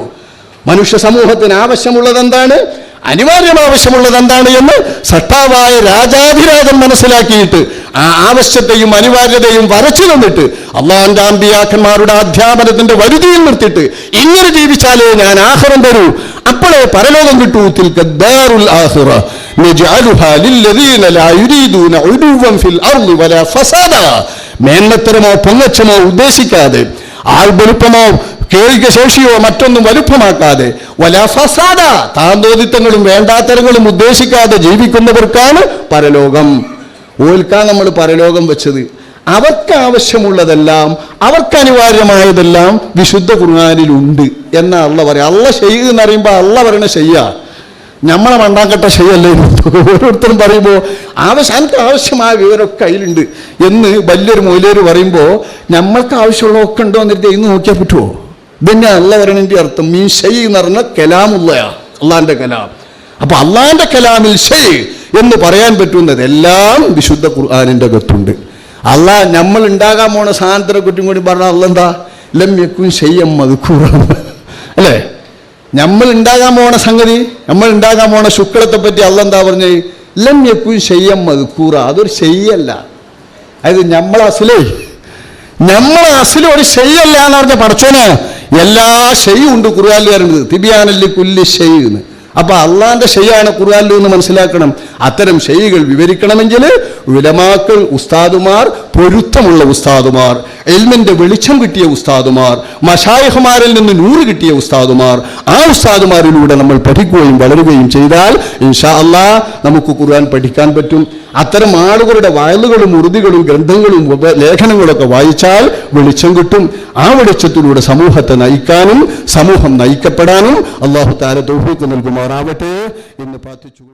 മനുഷ്യ സമൂഹത്തിന് ആവശ്യമുള്ളത് എന്താണ്? അനിവാര്യം ആവശ്യമുള്ളത് എന്താണ് എന്ന് സട്ടാവായ രാജാധിരാജൻ മനസ്സിലാക്കിയിട്ട് ആ ആവശ്യത്തെയും അനിവാര്യതയും വരച്ചു തന്നിട്ട് അള്ളാഹുവിന്റെ അമ്പിയാക്കന്മാരുടെ അധ്യാപനത്തിന്റെ വരുതിയിൽ നിർത്തിയിട്ട് ഇങ്ങനെ ജീവിച്ചാലേ ഞാൻ ആഖിറം തരൂ, അപ്പോഴേ പരലോകം കിട്ടൂ. തിൽക ദാറുൽ ആഖിറ നജഅലുഹാ ലില്ലദീന ലാ യുരീദൂന ഉദുവൻ ഫിൽ അർളി വലാ ഫസാദ. മേന്മത്തരമോ പൊങ്ങച്ചമോ ഉദ്ദേശിക്കാതെ, ആൾ വലുപ്പമോ കേൾവിക ശേഷിയോ മറ്റൊന്നും വലുപ്പമാക്കാതെ, വലാ ഫസാദ താന്തോദിത്തങ്ങളും വേണ്ടാത്തരങ്ങളും ഉദ്ദേശിക്കാതെ ജീവിക്കുന്നവർക്കാണ് പരലോകം. ഓൽക്കാൻ നമ്മൾ പരലോകം വെച്ചത്. അവർക്ക് ആവശ്യമുള്ളതെല്ലാം, അവർക്ക് അനിവാര്യമായതെല്ലാം വിശുദ്ധ ഖുർആനിലുണ്ട് എന്നാ അള്ള പറയാം. അള്ള ഷെയ്യ് എന്ന് പറയുമ്പോൾ അള്ള പറയണ ഷെയ്യാ, നമ്മളെ മണ്ടാക്കട്ട ഷെയ്യല്ലേ. ഓരോരുത്തരും പറയുമ്പോൾ എനിക്ക് ആവശ്യമായ വിവരമൊക്കെ അതിലുണ്ട് എന്ന് വലിയൊരു മൊയിലേര് പറയുമ്പോൾ നമ്മൾക്ക് ആവശ്യമുള്ളതൊക്കെ ഉണ്ടോ എന്നിട്ട് ഇന്ന് നോക്കിയാൽ പറ്റുമോ? ഇതന്നെ അള്ള പറയണതിൻ്റെ അർത്ഥം. മീൻ ഷെയ് എന്ന് പറഞ്ഞാൽ കലാമുള്ളയാ, അള്ളാന്റെ കലാം. അപ്പൊ അള്ളാന്റെ കലാമിൽ ഷെയ് എന്ന് പറയാൻ പറ്റുന്നതെല്ലാം വിശുദ്ധ ഖുർആനിന്റെ അകത്തുണ്ട്. അള്ളാഹ് നമ്മൾ ഉണ്ടാകാൻ പോണ സാധനത്തിനെ കുറ്റും കൂടി പറഞ്ഞാൽ അള്ളെന്താ ലം യകുൻ ഷൈഅൻ മദ്കൂറ അല്ലേ? നമ്മൾ ഉണ്ടാകാൻ പോണ സംഗതി, നമ്മൾ ഉണ്ടാകാൻ പോണ ശുക്ലത്തെ പറ്റി അള്ളെന്താ പറഞ്ഞേ? ലം യകുൻ ഷൈഅൻ മദ്കൂറ. അതൊരു ഷെയ്യല്ല. അതായത് നമ്മളെ അസിൽ ഒരു ഷെയ്യല്ല എന്ന് പറഞ്ഞ പടച്ചോന് എല്ലാ ഷെയ്യും ഉണ്ട് ഖുർആനിൽ പറയുന്നത്. തിബിയാനല്ലി കുല്ലി ഷെയ് എന്ന്. അപ്പൊ അള്ളാന്റെ ഷെയ്യാണ് ഖുർആനിൽ എന്ന് മനസ്സിലാക്കണം. അത്തരം ഷെയ്കൾ വിവരിക്കണമെങ്കിൽ ഉലമാക്കൾ, ഉസ്താദുമാർ, പൊരുത്തമുള്ള ഉസ്താദുമാർ, ഇൽമിന്റെ വെളിച്ചം കിട്ടിയ ഉസ്താദുമാർ, മശായിഖുമാരിൽ നിന്ന് നൂറ് കിട്ടിയ ഉസ്താദുമാർ, ആ ഉസ്താദുമാരിലൂടെ നമ്മൾ പഠിക്കുകയും വളരുകയും ചെയ്താൽ ഇൻഷാ അല്ലാഹ് നമുക്ക് ഖുർആൻ പഠിക്കാൻ പറ്റും. അത്തരം ആളുകളുടെ വയലുകളും ഉറുദികളും ഗ്രന്ഥങ്ങളും ലേഖനങ്ങളൊക്കെ വായിച്ചാൽ വെളിച്ചം കിട്ടും. ആ വെളിച്ചത്തിലൂടെ സമൂഹത്തെ നയിക്കാനും സമൂഹം നയിക്കപ്പെടാനും അല്ലാഹു തആല തൗഫീഖ് നൽകുമാറാവട്ടെ എന്ന് പ്രാർത്ഥിച്ചു.